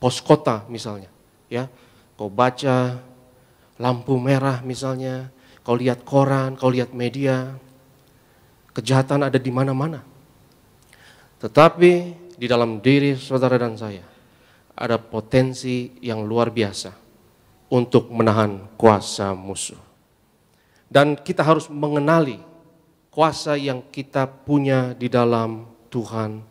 pos kota misalnya, ya. Kau baca lampu merah misalnya, kau lihat koran, kau lihat media, kejahatan ada di mana-mana. Tetapi di dalam diri saudara dan saya ada potensi yang luar biasa untuk menahan kuasa musuh. Dan kita harus mengenali kuasa yang kita punya di dalam Tuhan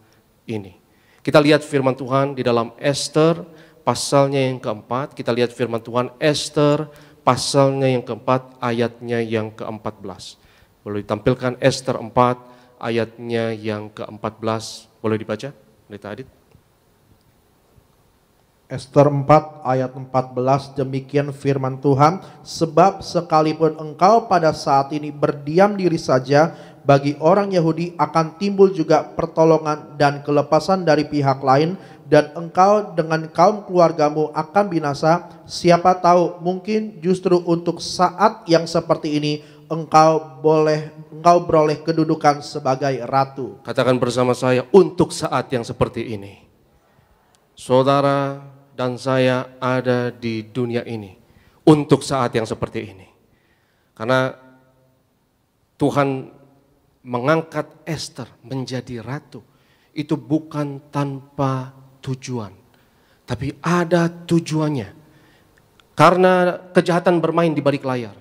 ini. Kita lihat firman Tuhan di dalam Esther pasalnya yang keempat. Kita lihat firman Tuhan Esther pasalnya yang keempat ayatnya yang ke-14. Boleh ditampilkan Esther 4 ayatnya yang ke-14. Boleh dibaca, Pendeta Adit? Esther 4 ayat 14, demikian firman Tuhan, sebab sekalipun engkau pada saat ini berdiam diri saja, bagi orang Yahudi akan timbul juga pertolongan dan kelepasan dari pihak lain, dan engkau dengan kaum keluargamu akan binasa. Siapa tahu mungkin justru untuk saat yang seperti ini engkau beroleh kedudukan sebagai ratu. Katakan bersama saya, untuk saat yang seperti ini. Saudara dan saya ada di dunia ini untuk saat yang seperti ini. Karena Tuhan mengangkat Esther menjadi ratu itu bukan tanpa tujuan, tapi ada tujuannya. Karena kejahatan bermain di balik layar.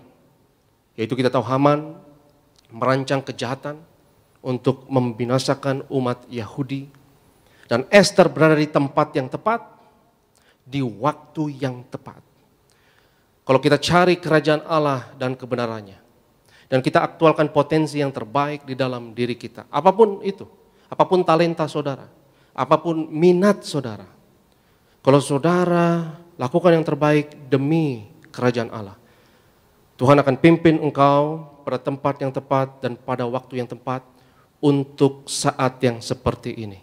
Yaitu kita tahu Haman merancang kejahatan untuk membinasakan umat Yahudi. Dan Esther berada di tempat yang tepat, di waktu yang tepat. Kalau kita cari kerajaan Allah dan kebenarannya, dan kita aktualkan potensi yang terbaik di dalam diri kita, apapun itu, apapun talenta saudara, apapun minat saudara, kalau saudara lakukan yang terbaik demi kerajaan Allah, Tuhan akan pimpin engkau pada tempat yang tepat dan pada waktu yang tepat untuk saat yang seperti ini.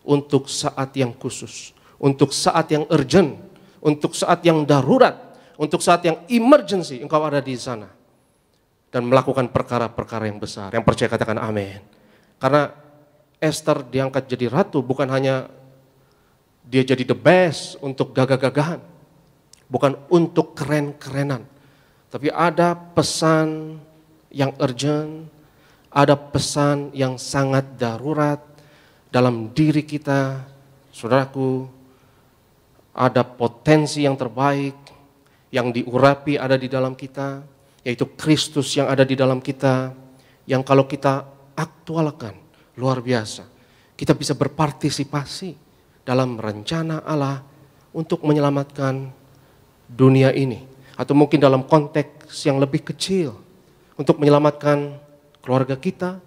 Untuk saat yang khusus, untuk saat yang urgent, untuk saat yang darurat, untuk saat yang emergency, engkau ada di sana. Dan melakukan perkara-perkara yang besar. Yang percaya katakan amin. Karena Esther diangkat jadi ratu bukan hanya dia jadi the best untuk gagah-gagahan. Bukan untuk keren-kerenan. Tapi ada pesan yang urgent, ada pesan yang sangat darurat dalam diri kita, saudaraku. Ada potensi yang terbaik yang diurapi ada di dalam kita, yaitu Kristus yang ada di dalam kita, yang kalau kita aktualkan luar biasa, kita bisa berpartisipasi dalam rencana Allah untuk menyelamatkan dunia ini. Atau mungkin dalam konteks yang lebih kecil, untuk menyelamatkan keluarga kita,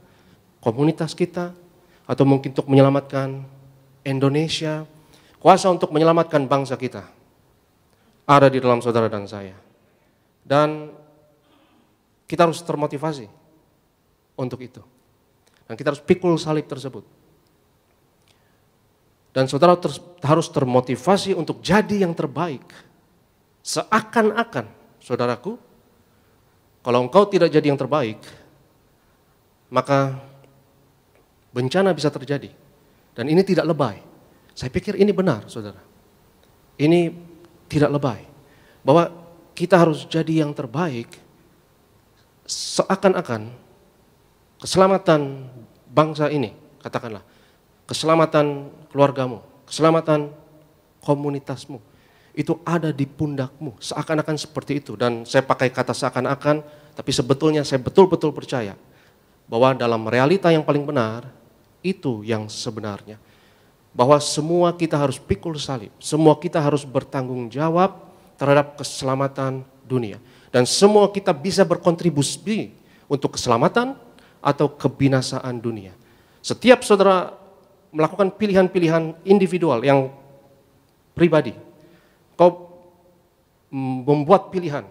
komunitas kita, atau mungkin untuk menyelamatkan Indonesia. Kuasa untuk menyelamatkan bangsa kita ada di dalam saudara dan saya. Dan kita harus termotivasi untuk itu. Dan kita harus pikul salib tersebut. Dan saudara harus termotivasi untuk jadi yang terbaik. Seakan-akan, saudaraku, kalau engkau tidak jadi yang terbaik, maka bencana bisa terjadi. Dan ini tidak lebay. Saya pikir ini benar, saudara. Ini tidak lebay. Bahwa kita harus jadi yang terbaik, seakan-akan keselamatan bangsa ini, katakanlah, keselamatan keluargamu, keselamatan komunitasmu, itu ada di pundakmu, seakan-akan seperti itu. Dan saya pakai kata seakan-akan, tapi sebetulnya saya betul-betul percaya bahwa dalam realita yang paling benar, itu yang sebenarnya. Bahwa semua kita harus pikul salib, semua kita harus bertanggung jawab terhadap keselamatan dunia. Dan semua kita bisa berkontribusi untuk keselamatan atau kebinasaan dunia. Setiap saudara melakukan pilihan-pilihan individual yang pribadi, kau membuat pilihan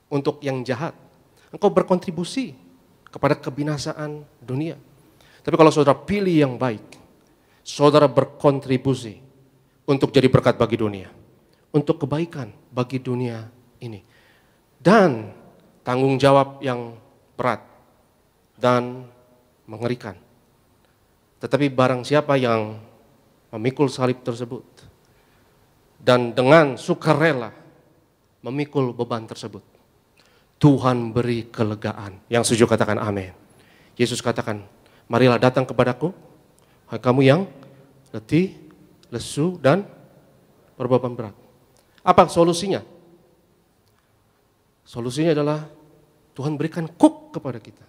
untuk yang jahat, engkau berkontribusi kepada kebinasaan dunia. Tapi kalau saudara pilih yang baik, saudara berkontribusi untuk jadi berkat bagi dunia, untuk kebaikan bagi dunia ini. Dan tanggung jawab yang berat dan mengerikan. Tetapi barang siapa yang memikul salib tersebut dan dengan sukarela memikul beban tersebut, Tuhan beri kelegaan. Yang setuju katakan amin. Yesus katakan, marilah datang kepadaku, hai kamu yang letih, lesu, dan berbeban berat. Apa solusinya? Solusinya adalah Tuhan berikan kuk kepada kita.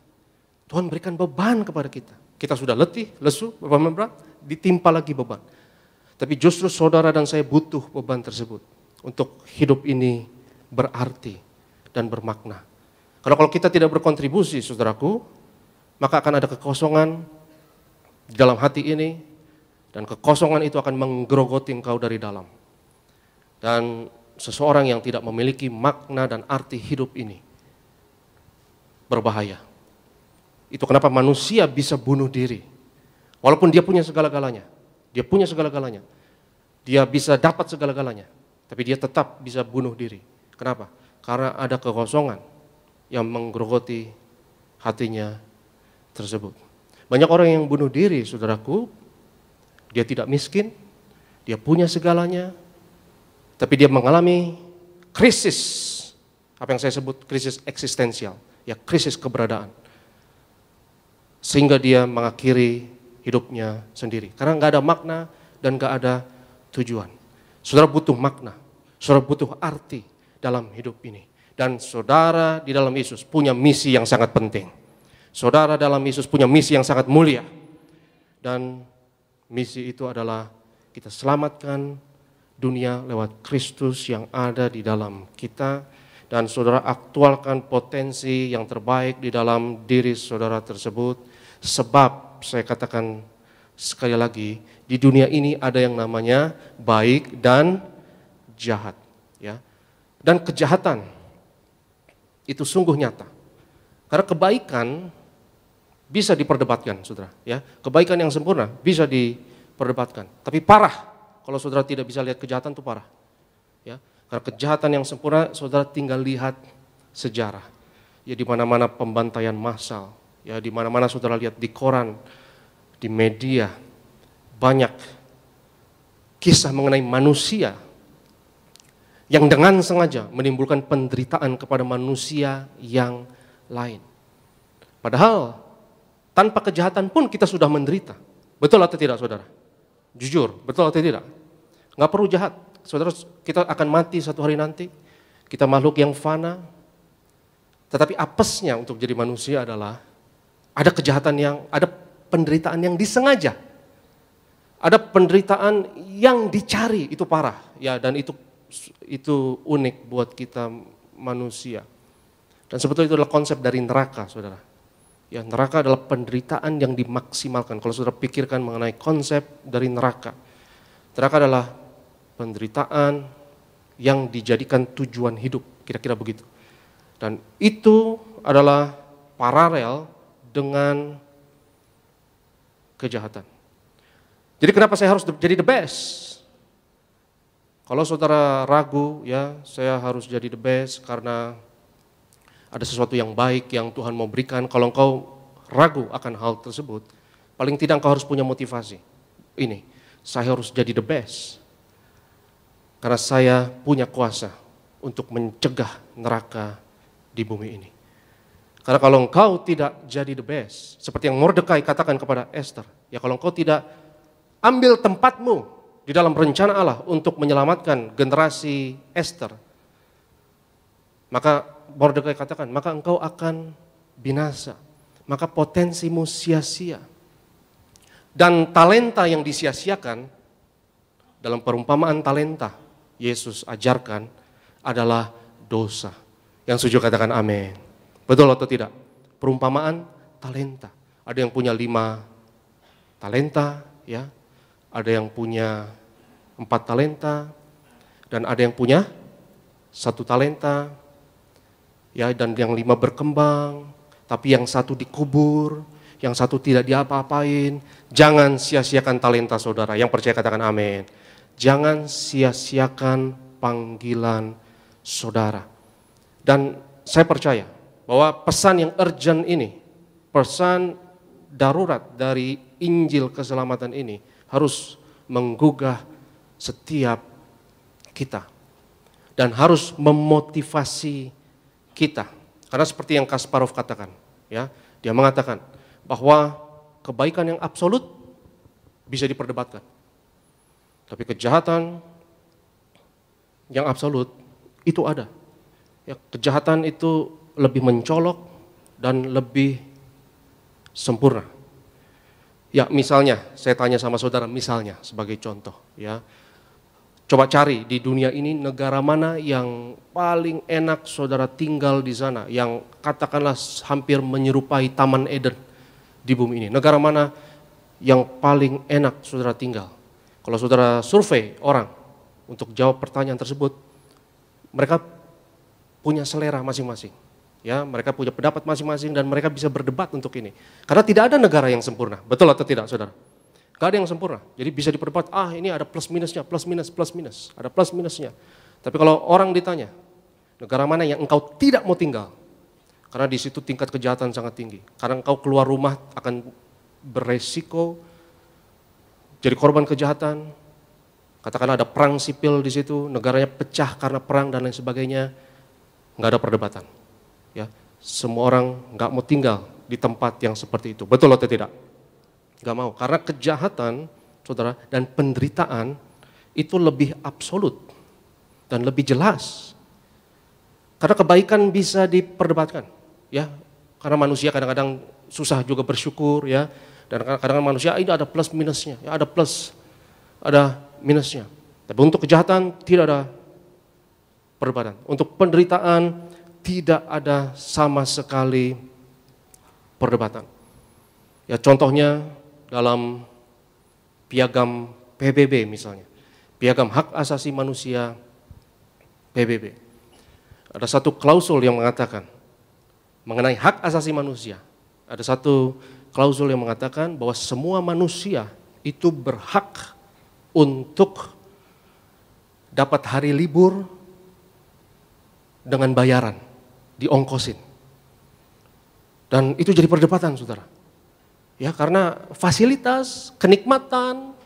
Tuhan berikan beban kepada kita. Kita sudah letih, lesu, berbeban berat, ditimpa lagi beban. Tapi justru saudara dan saya butuh beban tersebut untuk hidup ini berarti dan bermakna. Karena kalau kita tidak berkontribusi, saudaraku, maka akan ada kekosongan di dalam hati ini, dan kekosongan itu akan menggerogoti engkau dari dalam. Dan seseorang yang tidak memiliki makna dan arti hidup ini berbahaya. Itu kenapa manusia bisa bunuh diri. Walaupun dia punya segala-galanya. Dia punya segala-galanya. Dia bisa dapat segala-galanya. Tapi dia tetap bisa bunuh diri. Kenapa? Karena ada kekosongan yang menggerogoti hatinya tersebut. Banyak orang yang bunuh diri, saudaraku, dia tidak miskin, dia punya segalanya, tapi dia mengalami krisis, apa yang saya sebut krisis eksistensial, ya krisis keberadaan. Sehingga dia mengakhiri hidupnya sendiri, karena nggak ada makna dan nggak ada tujuan. Saudara butuh makna, saudara butuh arti dalam hidup ini. Dan saudara di dalam Yesus punya misi yang sangat penting. Saudara dalam Yesus punya misi yang sangat mulia. Dan misi itu adalah kita selamatkan dunia lewat Kristus yang ada di dalam kita. Dan saudara aktualkan potensi yang terbaik di dalam diri saudara tersebut. Sebab saya katakan sekali lagi, di dunia ini ada yang namanya baik dan jahat. Ya. Dan kejahatan itu sungguh nyata. Karena kebaikan bisa diperdebatkan, saudara. Ya, kebaikan yang sempurna bisa diperdebatkan. Tapi parah kalau saudara tidak bisa lihat kejahatan itu parah. Ya, karena kejahatan yang sempurna, saudara tinggal lihat sejarah. Ya, di mana-mana pembantaian massal. Ya, di mana-mana saudara lihat di koran, di media, banyak kisah mengenai manusia yang dengan sengaja menimbulkan penderitaan kepada manusia yang lain. Padahal tanpa kejahatan pun kita sudah menderita. Betul atau tidak, saudara? Jujur, betul atau tidak? Nggak perlu jahat. Saudara, kita akan mati satu hari nanti. Kita makhluk yang fana. Tetapi apesnya untuk jadi manusia adalah ada kejahatan ada penderitaan yang disengaja. Ada penderitaan yang dicari, itu parah. Ya, dan itu unik buat kita manusia. Dan sebetulnya itu adalah konsep dari neraka, saudara. Ya, neraka adalah penderitaan yang dimaksimalkan. Kalau saudara pikirkan mengenai konsep dari neraka. Neraka adalah penderitaan yang dijadikan tujuan hidup, kira-kira begitu. Dan itu adalah paralel dengan kejahatan. Jadi kenapa saya harus jadi the best? Kalau saudara ragu, ya saya harus jadi the best karena ada sesuatu yang baik yang Tuhan mau berikan. Kalau engkau ragu akan hal tersebut, paling tidak engkau harus punya motivasi. Ini, saya harus jadi the best. Karena saya punya kuasa untuk mencegah neraka di bumi ini. Karena kalau engkau tidak jadi the best, seperti yang Mordekai katakan kepada Esther, ya kalau engkau tidak ambil tempatmu di dalam rencana Allah untuk menyelamatkan generasi Esther, maka Mordekai katakan, maka engkau akan binasa, maka potensimu sia-sia. Dan talenta yang disia-siakan, dalam perumpamaan talenta, Yesus ajarkan adalah dosa. Yang setuju katakan amin. Betul atau tidak? Perumpamaan talenta. Ada yang punya 5 talenta, ya. Ada yang punya 4 talenta, dan ada yang punya 1 talenta, ya, dan yang 5 berkembang, tapi yang 1 dikubur, yang 1 tidak diapa-apain. Jangan sia-siakan talenta saudara. Yang percaya katakan amin. Jangan sia-siakan panggilan saudara. Dan saya percaya bahwa pesan yang urgent ini, pesan darurat dari Injil keselamatan ini harus menggugah setiap kita dan harus memotivasi kita. Karena seperti yang Kasparov katakan, ya, dia mengatakan bahwa kebaikan yang absolut bisa diperdebatkan. Tapi kejahatan yang absolut itu ada. Ya, kejahatan itu lebih mencolok dan lebih sempurna. Ya, misalnya saya tanya sama saudara, misalnya sebagai contoh, ya. Coba cari di dunia ini negara mana yang paling enak saudara tinggal di sana, yang katakanlah hampir menyerupai Taman Eden di bumi ini. Negara mana yang paling enak saudara tinggal? Kalau saudara survei orang untuk jawab pertanyaan tersebut, mereka punya selera masing-masing. Ya, mereka punya pendapat masing-masing dan mereka bisa berdebat untuk ini. Karena tidak ada negara yang sempurna. Betul atau tidak, saudara? Gak ada yang sempurna. Jadi bisa diperdebat, ini ada plus minusnya, plus minus, ada plus minusnya. Tapi kalau orang ditanya, negara mana yang engkau tidak mau tinggal? Karena di situ tingkat kejahatan sangat tinggi. Karena engkau keluar rumah akan beresiko jadi korban kejahatan. Katakanlah ada perang sipil di situ, negaranya pecah karena perang dan lain sebagainya. Nggak ada perdebatan. Ya, semua orang nggak mau tinggal di tempat yang seperti itu. Betul atau tidak? Nggak mau. Karena kejahatan, saudara, dan penderitaan itu lebih absolut dan lebih jelas. Karena kebaikan bisa diperdebatkan, ya. Karena manusia kadang-kadang susah juga bersyukur, ya. Dan kadang-kadang manusia ini ada plus minusnya, ya, ada plus, ada minusnya. Tapi untuk kejahatan tidak ada perdebatan. Untuk penderitaan tidak ada sama sekali perdebatan. Ya, contohnya dalam piagam PBB misalnya, piagam hak asasi manusia PBB. Ada satu klausul yang mengatakan mengenai hak asasi manusia. Ada satu klausul yang mengatakan bahwa semua manusia itu berhak untuk dapat hari libur dengan bayaran, diongkosin. Dan itu jadi perdebatan, saudara. Ya, karena fasilitas, kenikmatan,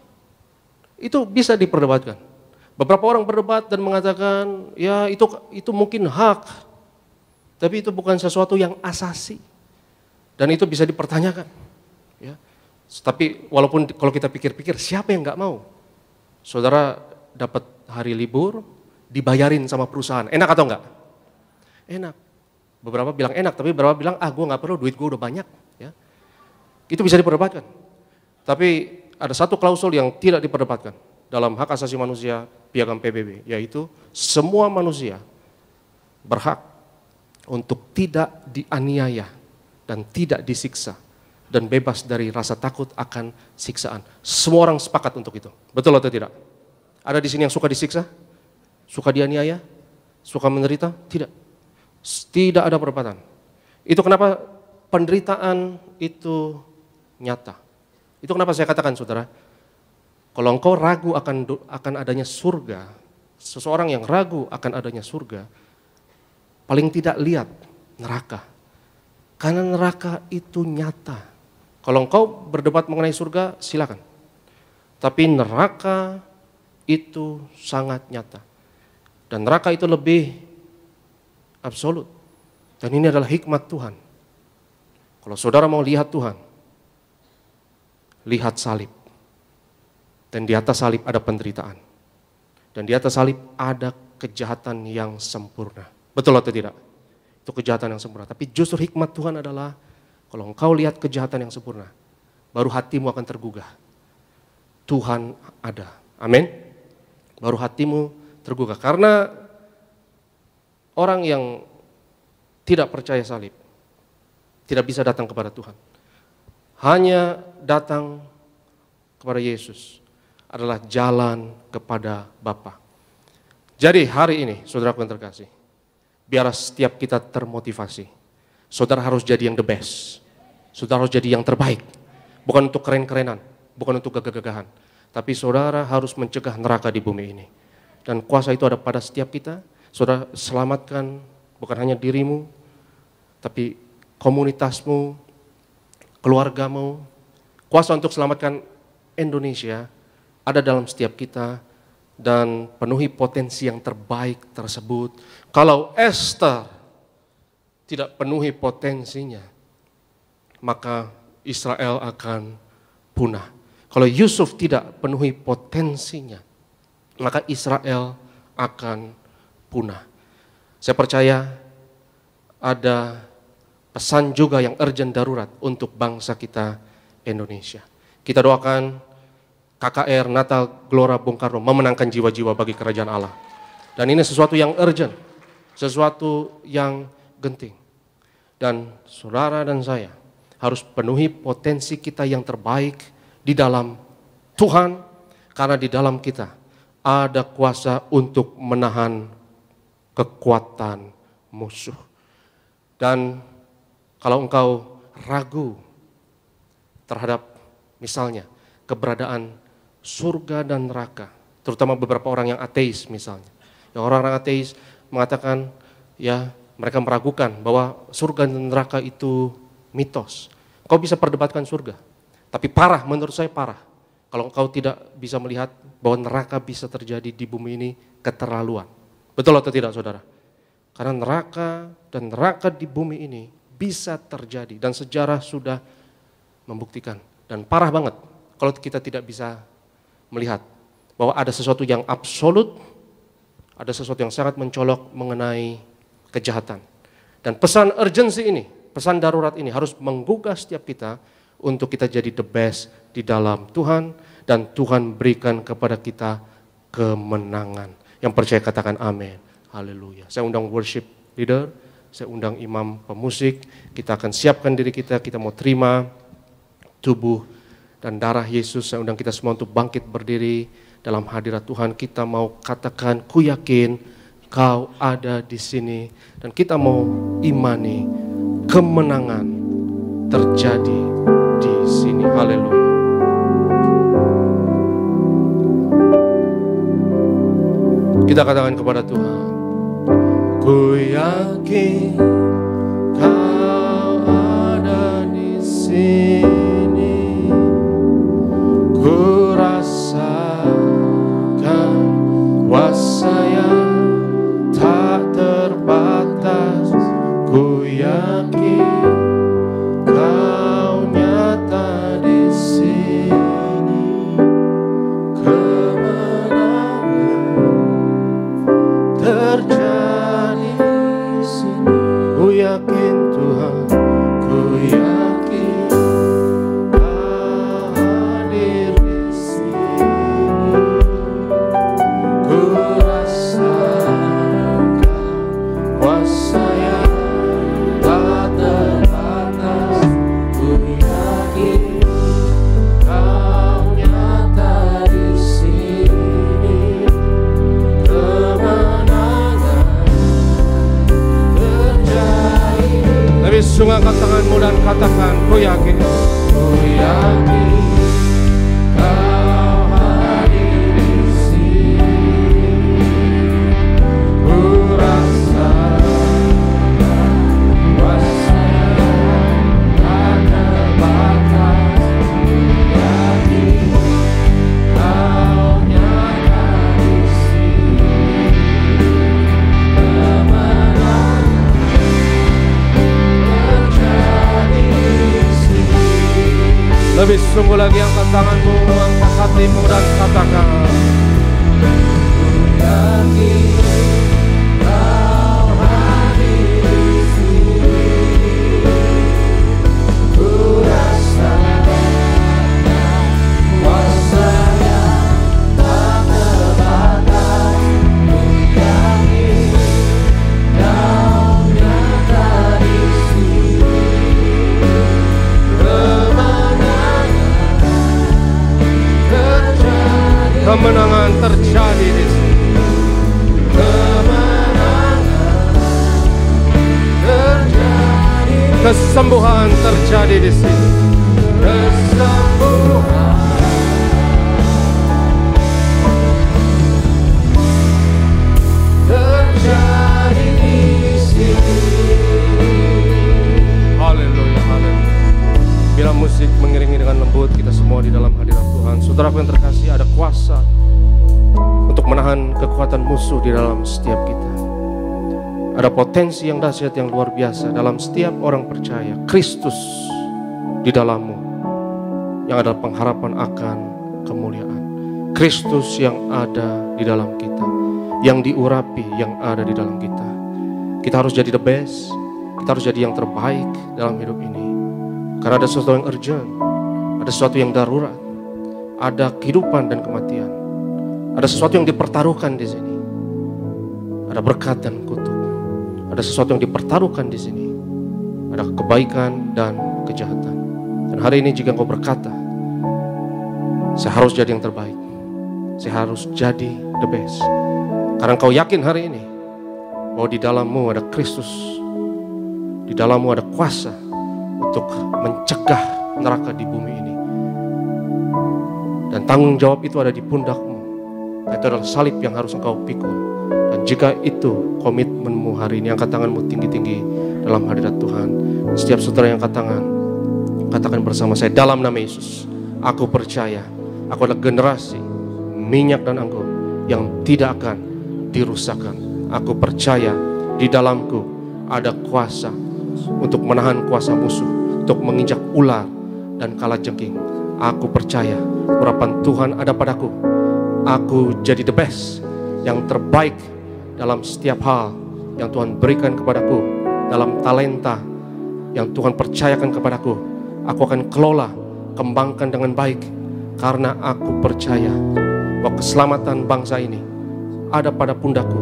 itu bisa diperdebatkan. Beberapa orang berdebat dan mengatakan, ya itu mungkin hak, tapi itu bukan sesuatu yang asasi. Dan itu bisa dipertanyakan. Ya. Tapi walaupun kalau kita pikir-pikir, siapa yang nggak mau? Saudara dapat hari libur, dibayarin sama perusahaan, enak atau enggak? Enak. Beberapa bilang enak, tapi beberapa bilang, gue nggak perlu, duit gue udah banyak. Ya. Itu bisa diperdebatkan. Tapi ada satu klausul yang tidak diperdebatkan dalam hak asasi manusia Piagam PBB, yaitu semua manusia berhak untuk tidak dianiaya dan tidak disiksa dan bebas dari rasa takut akan siksaan. Semua orang sepakat untuk itu. Betul atau tidak? Ada di sini yang suka disiksa? Suka dianiaya? Suka menderita? Tidak. Tidak ada perdebatan. Itu kenapa penderitaan itu nyata. Itu kenapa saya katakan, saudara, kalau engkau ragu akan adanya surga, seseorang yang ragu akan adanya surga, paling tidak lihat neraka. Karena neraka itu nyata. Kalau engkau berdebat mengenai surga, silakan. Tapi neraka itu sangat nyata. Dan neraka itu lebih absolut. Dan ini adalah hikmat Tuhan. Kalau saudara mau lihat Tuhan, lihat salib. Dan di atas salib ada penderitaan. Dan di atas salib ada kejahatan yang sempurna. Betul atau tidak? Itu kejahatan yang sempurna. Tapi justru hikmat Tuhan adalah kalau engkau lihat kejahatan yang sempurna, baru hatimu akan tergugah. Tuhan ada. Amin. Baru hatimu tergugah. Karena orang yang tidak percaya salib tidak bisa datang kepada Tuhan. Hanya datang kepada Yesus adalah jalan kepada Bapa. Jadi hari ini, saudaraku yang terkasih, biar setiap kita termotivasi. Saudara harus jadi yang the best. Saudara harus jadi yang terbaik. Bukan untuk keren-kerenan, bukan untuk gagah-gagahan. Tapi saudara harus mencegah neraka di bumi ini. Dan kuasa itu ada pada setiap kita. Saudara selamatkan bukan hanya dirimu, tapi komunitasmu, keluargamu. Kuasa untuk selamatkan Indonesia ada dalam setiap kita dan penuhi potensi yang terbaik tersebut. Kalau Esther tidak penuhi potensinya, maka Israel akan punah. Kalau Yusuf tidak penuhi potensinya, maka Israel akan punah. Saya percaya ada pesan juga yang urgent darurat untuk bangsa kita Indonesia. Kita doakan KKR Natal Gelora Bung Karno memenangkan jiwa-jiwa bagi kerajaan Allah. Dan ini sesuatu yang urgent, sesuatu yang genting. Dan saudara dan saya harus penuhi potensi kita yang terbaik di dalam Tuhan, karena di dalam kita ada kuasa untuk menahan kekuatan musuh. Dan kalau engkau ragu terhadap misalnya keberadaan surga dan neraka, terutama beberapa orang yang ateis misalnya. Yang orang-orang ateis mengatakan ya mereka meragukan bahwa surga dan neraka itu mitos. Kau bisa perdebatkan surga, tapi parah, menurut saya parah. Kalau engkau tidak bisa melihat bahwa neraka bisa terjadi di bumi ini, keterlaluan. Betul atau tidak, saudara? Karena neraka di bumi ini bisa terjadi dan sejarah sudah membuktikan. Dan parah banget kalau kita tidak bisa melihat bahwa ada sesuatu yang absolut, ada sesuatu yang sangat mencolok mengenai kejahatan. Dan pesan urgency ini, pesan darurat ini harus menggugah setiap kita untuk kita jadi the best di dalam Tuhan, dan Tuhan berikan kepada kita kemenangan. Yang percaya katakan amin. Haleluya. Saya undang worship leader, saya undang imam pemusik, kita akan siapkan diri kita mau terima tubuh dan darah Yesus. Saya undang kita semua untuk bangkit berdiri dalam hadirat Tuhan. Kita mau katakan, ku yakin Kau ada di sini, dan kita mau imani kemenangan terjadi di sini. Haleluya. Kita katakan kepada Tuhan, ku yakin Kau ada di sini, ku rasakan kuasa yang tak terbatas, ku yakin Kau nyata di sini, kemenangan terjadi di sini. Ku yakin Tuhan, ku yakin Kau hadir di sini, ku rasakan kuasa yang tak terbatas, ku yakin Kau nyata di sini, kemenangan terjadi. Lebih sungguh angkat tanganmu dan katakan, ku yakin Kau hadir di sini, ku rasakan kuasa yang tak terbatas, ku yakin Kau nyata di sini, kemenangan terjadi di sini. Lebih sungguh lagi angkat tanganmu, angkat hatimu dan katakan, ku yakin Kau hadir di sini, ku rasakan kuasa yang tak terbatas, ku yakin Kau nyata di sini, kemenangan terjadi. Kemenangan terjadi di sini, kemenangan terjadi. Kesembuhan terjadi di sini, kesembuhan terjadi di sini. Haleluya, haleluya. Bila musik mengiringi dengan lembut, kita semua di dalam hadirat Tuhan. Saudaraku yang terkasih, ada kuasa untuk menahan kekuatan musuh di dalam setiap kita. Ada potensi yang dahsyat yang luar biasa dalam setiap orang percaya. Kristus di dalammu, yang adalah pengharapan akan kemuliaan. Kristus yang ada di dalam kita, yang diurapi yang ada di dalam kita. Kita harus jadi the best, kita harus jadi yang terbaik dalam hidup ini. Karena ada sesuatu yang urgent, ada sesuatu yang darurat, ada kehidupan dan kematian, ada sesuatu yang dipertaruhkan di sini, ada berkat dan kutuk, ada sesuatu yang dipertaruhkan di sini, ada kebaikan dan kejahatan. Dan hari ini jika engkau berkata, saya harus jadi yang terbaik, saya harus jadi the best, karena engkau yakin hari ini bahwa di dalammu ada Kristus, di dalammu ada kuasa untuk mencegah neraka di bumi ini. Dan tanggung jawab itu ada di pundakmu. Itu adalah salib yang harus engkau pikul. Dan jika itu komitmenmu hari ini, angkat tanganmu tinggi-tinggi dalam hadirat Tuhan. Setiap saudara yang angkat tangan, katakan bersama saya, dalam nama Yesus, aku percaya aku adalah generasi minyak dan anggur yang tidak akan dirusakkan. Aku percaya di dalamku ada kuasa untuk menahan kuasa musuh, untuk menginjak ular dan kalajengking. Aku percaya urapan Tuhan ada padaku. Aku jadi the best, yang terbaik dalam setiap hal yang Tuhan berikan kepadaku, dalam talenta yang Tuhan percayakan kepadaku. Aku akan kelola, kembangkan dengan baik, karena aku percaya bahwa keselamatan bangsa ini ada pada pundakku,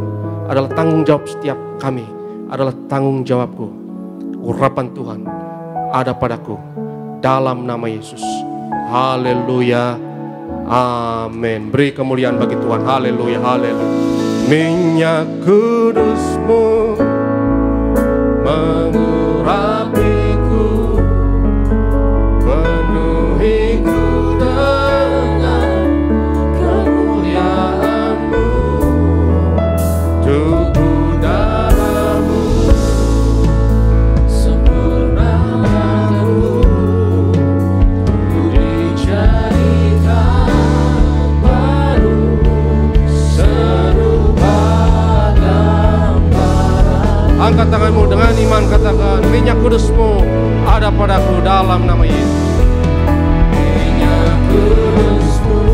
adalah tanggung jawab setiap kami, adalah tanggung jawabku. Urapan Tuhan ada padaku dalam nama Yesus. Haleluya, amin. Beri kemuliaan bagi Tuhan. Haleluya, haleluya. Minyak kudus-Mu mengurapi kepadaku dalam nama Yesus. Minyak kudus-Mu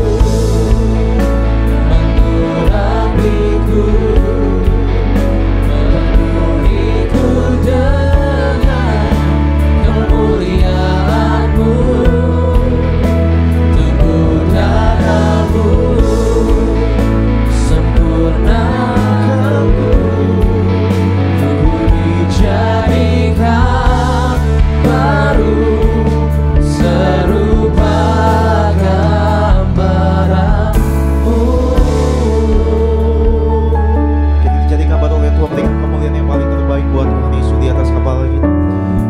mengurapiku, memenuhiku dengan kemuliaan-Mu. Tubuh darah-Mu sempurnakanku, tubuh dijadikan baru serupa gambaran-Mu. Kita dijadikan baru oleh Tuhan dengan kemuliaan yang paling terbaik buat Tuhan Yesus di atas kepala kita.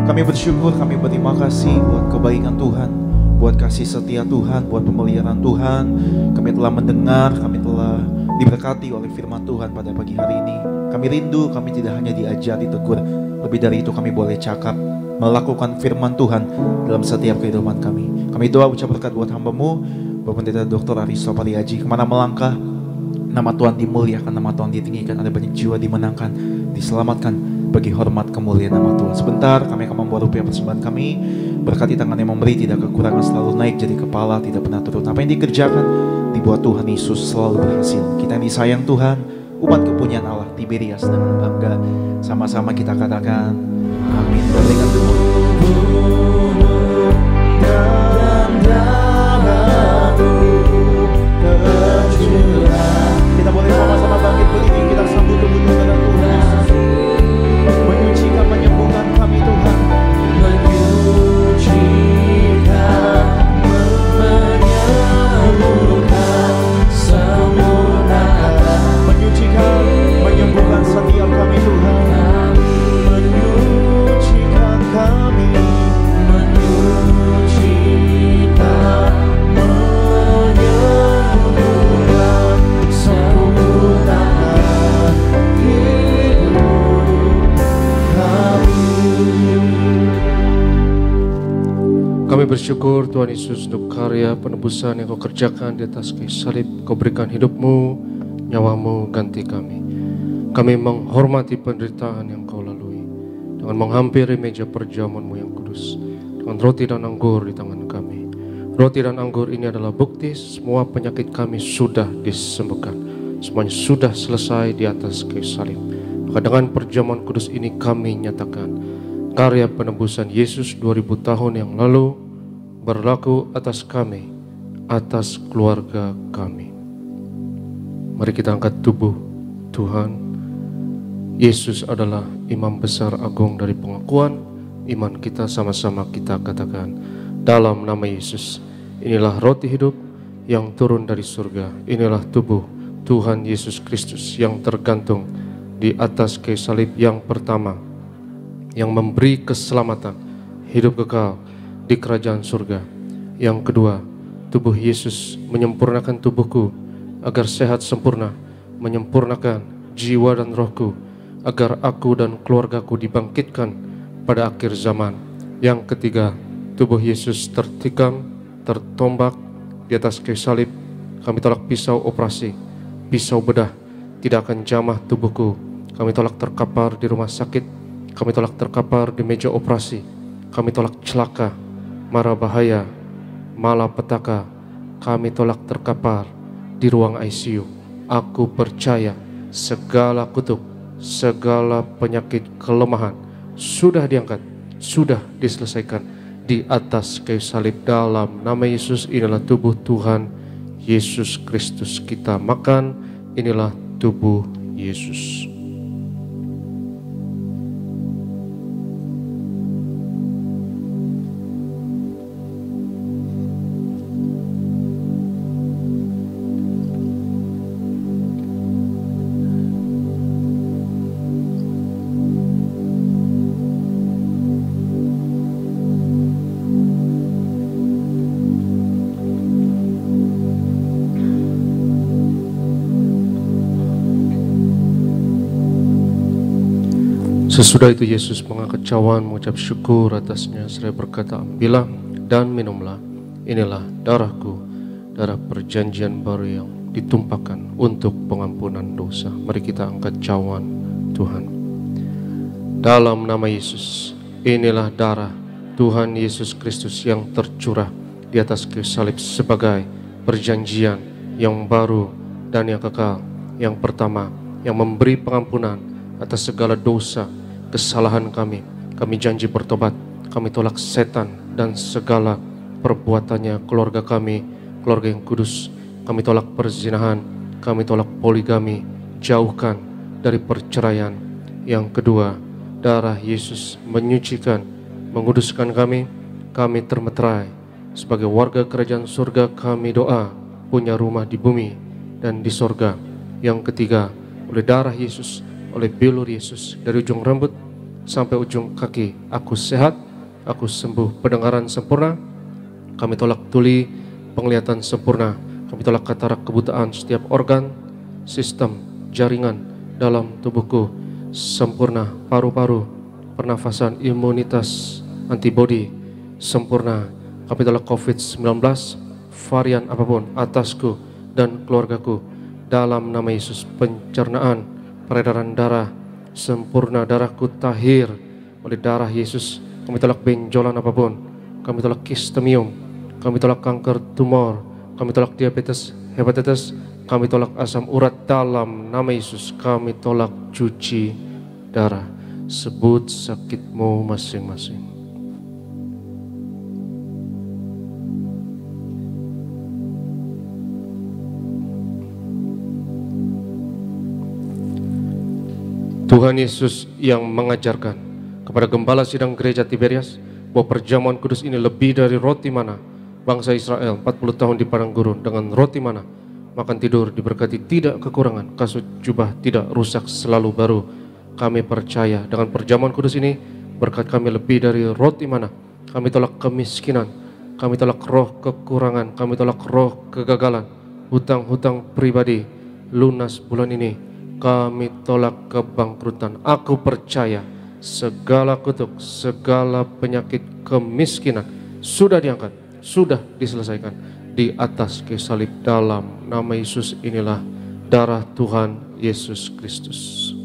Kami bersyukur, kami berterima kasih buat kebaikan Tuhan, buat kasih setia Tuhan, buat pemeliharaan Tuhan. Kami telah mendengar, kami telah diberkati oleh firman Tuhan pada pagi hari ini. Kami rindu, kami tidak hanya diajari, tegur, lebih dari itu kami boleh cakap, melakukan firman Tuhan dalam setiap kehidupan kami. Kami doa ucap berkat buat hamba-Mu, Bapak Pendeta Dr. Aristo Pariaji, kemana melangkah, nama Tuhan dimuliakan, nama Tuhan ditinggikan, ada banyak jiwa dimenangkan, diselamatkan bagi hormat kemuliaan nama Tuhan. Sebentar kami akan membawa rupiah persembahan kami. Berkati tangan yang memberi, tidak kekurangan, selalu naik jadi kepala, tidak pernah turun. Apa yang dikerjakan dibuat Tuhan Yesus selalu berhasil. Kita yang disayang Tuhan, umat kepunyaan Allah, Tiberias, dengan bangga sama-sama kita katakan amin. Berikan dalam darah-Mu tercurah. Kita boleh sama-sama bangkit berdiri, kita sambut kebutuhan Tuhan Yesus. Menyucikan, menyembuhkan kami Tuhan. Menyucikan, menyembuhkan, sempurnakan. Menyucikan, menyembuhkan setiap kami Tuhan. Menyucikan kami. Menyucikan, menyembuhkan, sempurnakan hidup kami. Kami bersyukur Tuhan Yesus untuk karya penebusan yang Kau kerjakan di atas kayu salib. Kau berikan hidup-Mu, nyawa-Mu ganti kami. Kami menghormati penderitaan yang Kau lalui dengan menghampiri meja perjamuan-Mu yang kudus dengan roti dan anggur di tangan kami. Roti dan anggur ini adalah bukti semua penyakit kami sudah disembuhkan. Semuanya sudah selesai di atas kayu salib. Maka dengan perjamuan kudus ini kami nyatakan karya penebusan Yesus 2000 tahun yang lalu berlaku atas kami, atas keluarga kami. Mari kita angkat tubuh Tuhan. Yesus adalah imam besar agung dari pengakuan iman kita. Sama-sama kita katakan dalam nama Yesus, inilah roti hidup yang turun dari surga. Inilah tubuh Tuhan Yesus Kristus yang tergantung di atas kayu salib yang pertama, yang memberi keselamatan, hidup kekal di kerajaan surga. Yang kedua, tubuh Yesus menyempurnakan tubuhku agar sehat sempurna, menyempurnakan jiwa dan rohku agar aku dan keluargaku dibangkitkan pada akhir zaman. Yang ketiga, tubuh Yesus tertikam, tertombak di atas kayu salib. Kami tolak pisau operasi, pisau bedah tidak akan jamah tubuhku. Kami tolak terkapar di rumah sakit, kami tolak terkapar di meja operasi, kami tolak celaka, mara bahaya, malapetaka, kami tolak terkapar di ruang ICU. Aku percaya segala kutuk, segala penyakit kelemahan sudah diangkat, sudah diselesaikan di atas kayu salib. Dalam nama Yesus, inilah tubuh Tuhan Yesus Kristus. Kita makan, inilah tubuh Yesus. Sesudah itu Yesus mengangkat cawan, mengucap syukur atasnya, seraya berkata, ambillah dan minumlah, inilah darahku, darah perjanjian baru yang ditumpahkan untuk pengampunan dosa. Mari kita angkat cawan Tuhan. Dalam nama Yesus, inilah darah Tuhan Yesus Kristus yang tercurah di atas kayu salib sebagai perjanjian yang baru dan yang kekal, yang pertama, yang memberi pengampunan atas segala dosa, kesalahan kami. Kami janji bertobat, kami tolak setan dan segala perbuatannya, keluarga kami, keluarga yang kudus. Kami tolak perzinahan, kami tolak poligami, jauhkan dari perceraian. Yang kedua, darah Yesus menyucikan, menguduskan kami. Kami termeterai sebagai warga kerajaan surga. Kami doa punya rumah di bumi dan di sorga. Yang ketiga, oleh darah Yesus, oleh bilur Yesus, dari ujung rambut sampai ujung kaki, aku sehat, aku sembuh, pendengaran sempurna. Kami tolak tuli, penglihatan sempurna. Kami tolak katarak, kebutaan setiap organ, sistem, jaringan dalam tubuhku sempurna. Paru-paru, pernafasan, imunitas, antibodi sempurna. Kami tolak COVID-19, varian apapun atasku dan keluargaku. Dalam nama Yesus, pencernaan, peredaran darah sempurna. Darahku tahir oleh darah Yesus. Kami tolak benjolan apapun. Kami tolak kistemium. Kami tolak kanker tumor. Kami tolak diabetes, hepatitis. Kami tolak asam urat dalam nama Yesus. Kami tolak cuci darah. Sebut sakitmu masing-masing. Tuhan Yesus yang mengajarkan kepada gembala sidang gereja Tiberias bahwa perjamuan kudus ini lebih dari roti mana bangsa Israel 40 tahun di padang gurun. Dengan roti mana makan tidur diberkati, tidak kekurangan, kasut jubah tidak rusak, selalu baru. Kami percaya dengan perjamuan kudus ini berkat kami lebih dari roti mana. Kami tolak kemiskinan, kami tolak roh kekurangan, kami tolak roh kegagalan, hutang-hutang pribadi lunas bulan ini. Kami tolak kebangkrutan. Aku percaya segala kutuk, segala penyakit kemiskinan sudah diangkat, sudah diselesaikan di atas kayu salib. Dalam nama Yesus inilah darah Tuhan Yesus Kristus.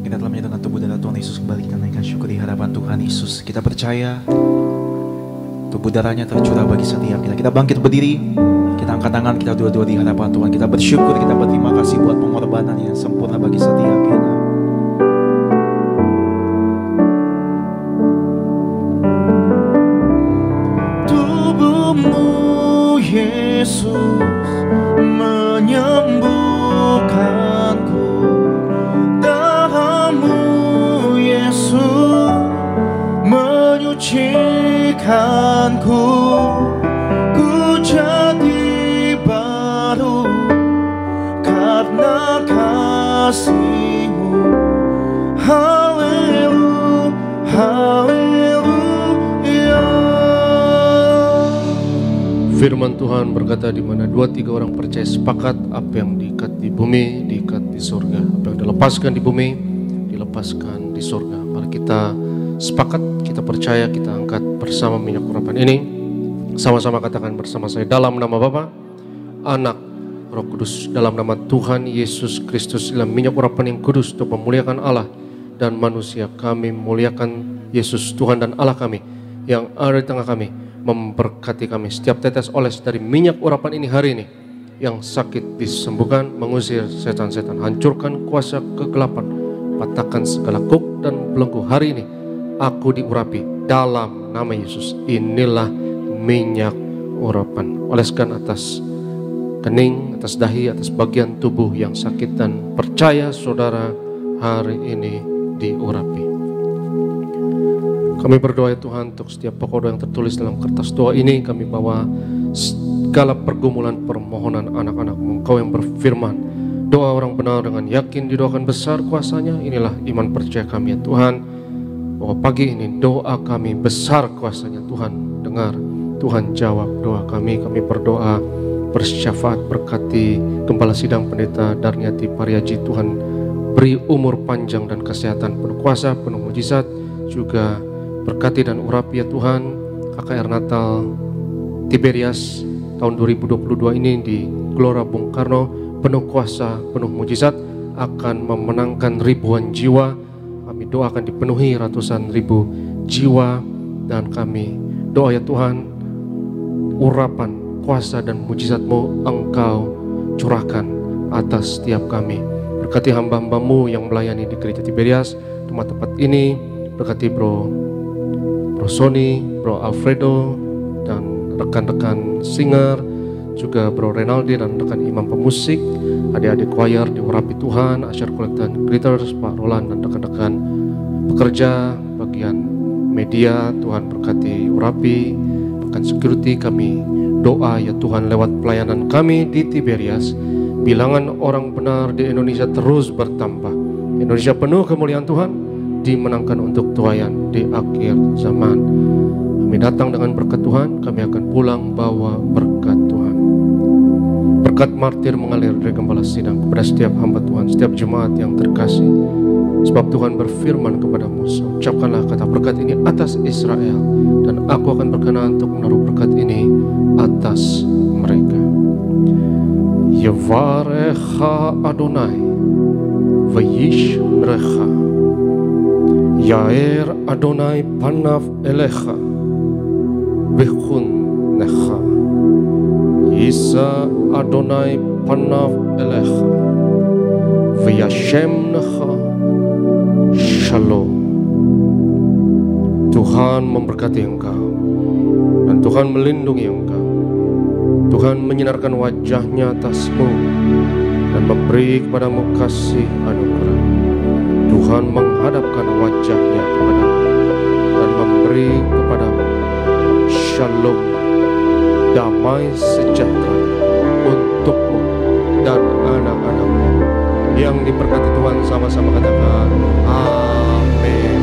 Kita telah menyatakan tubuh darah Tuhan Yesus, kembali kita naikkan syukur di hadapan Tuhan Yesus. Kita percaya tubuh darahnya tercurah bagi setiap kita. Kita bangkit berdiri, kita angkat tangan, kita dua-dua di hadapan Tuhan. Kita bersyukur, kita berterima kasih buat pengorbanan yang sempurna bagi setiap kita. Tubuhmu Yesus menyembuhkanku, darahmu Yesus menyucikanku. Ku jadi baru karena kasih-Mu. Haleluya, haleluya. Firman Tuhan berkata, di mana 2-3 orang percaya sepakat, apa yang diikat di bumi diikat di surga, apa yang dilepaskan di bumi dilepaskan di surga. Mari kita sepakat, kita percaya, kita angkat bersama minyak urapan ini. Sama-sama katakan bersama saya, dalam nama Bapa, Anak, Roh Kudus, dalam nama Tuhan Yesus Kristus, dalam minyak urapan yang kudus untuk memuliakan Allah dan manusia. Kami muliakan Yesus, Tuhan dan Allah kami yang ada di tengah kami, memberkati kami. Setiap tetes oles dari minyak urapan ini hari ini, yang sakit disembuhkan, mengusir setan-setan, hancurkan kuasa kegelapan, patahkan segala kuk dan belenggu. Hari ini aku diurapi dalam nama Yesus. Inilah minyak urapan. Oleskan atas kening, atas dahi, atas bagian tubuh yang sakit, dan percaya saudara hari ini diurapi. Kami berdoa ya Tuhan, untuk setiap pokok doa yang tertulis dalam kertas doa ini. Kami bawa segala pergumulan permohonan anak-anak-Mu, Engkau yang berfirman, doa orang benar dengan yakin didoakan besar kuasanya. Inilah iman percaya kami ya Tuhan, bahwa pagi ini doa kami besar kuasanya. Tuhan dengar, Tuhan jawab doa kami. Kami berdoa bersyafaat, berkati Gembala Sidang Pendeta Darniati Pariaji. Tuhan beri umur panjang dan kesehatan, penuh kuasa, penuh mujizat. Juga berkati dan urapi ya Tuhan KKR Natal Tiberias tahun 2022 ini di Gelora Bung Karno penuh kuasa, penuh mujizat, akan memenangkan ribuan jiwa. Kami doakan dipenuhi ratusan ribu jiwa, dan kami doa ya Tuhan, urapan kuasa dan mujizat-Mu Engkau curahkan atas setiap kami. Berkati hamba-hamba-Mu yang melayani di gereja Tiberias, tempat-tempat ini. Berkati Bro Sony, Bro Alfredo, dan rekan-rekan singer, juga Bro Renaldi dan rekan imam pemusik, adik-adik choir diurapi Tuhan, Asyar Collector dan Greeters, Pak Roland dan rekan-rekan pekerja bagian media, Tuhan berkati urapi, bahkan security kami doa ya Tuhan lewat pelayanan kami di Tiberias, bilangan orang benar di Indonesia terus bertambah. Indonesia penuh kemuliaan Tuhan, dimenangkan untuk tuayan di akhir zaman. Kami datang dengan berkat Tuhan, kami akan pulang bawa berkat Tuhan. Berkat martir mengalir dari gembala sidang kepada setiap hamba Tuhan, setiap jemaat yang terkasih. Sebab Tuhan berfirman kepada Musa, ucapkanlah kata berkat ini atas Israel, dan aku akan berkenan untuk menaruh berkat ini atas mereka. Yevarecha Adonai vayishmerecha, Yair Adonai panav elecha vechunnecha, Yisa Adonai panav elecha vayashemnecha shalom. Tuhan memberkati engkau, dan Tuhan melindungi engkau. Tuhan menyinarkan wajahnya atasmu dan memberi kepadamu kasih anugerah. Tuhan menghadapkan wajahnya kepadamu dan memberi kepadamu shalom, damai sejahtera untukmu dan anak-anakmu. Yang diberkati Tuhan sama-sama katakan amin.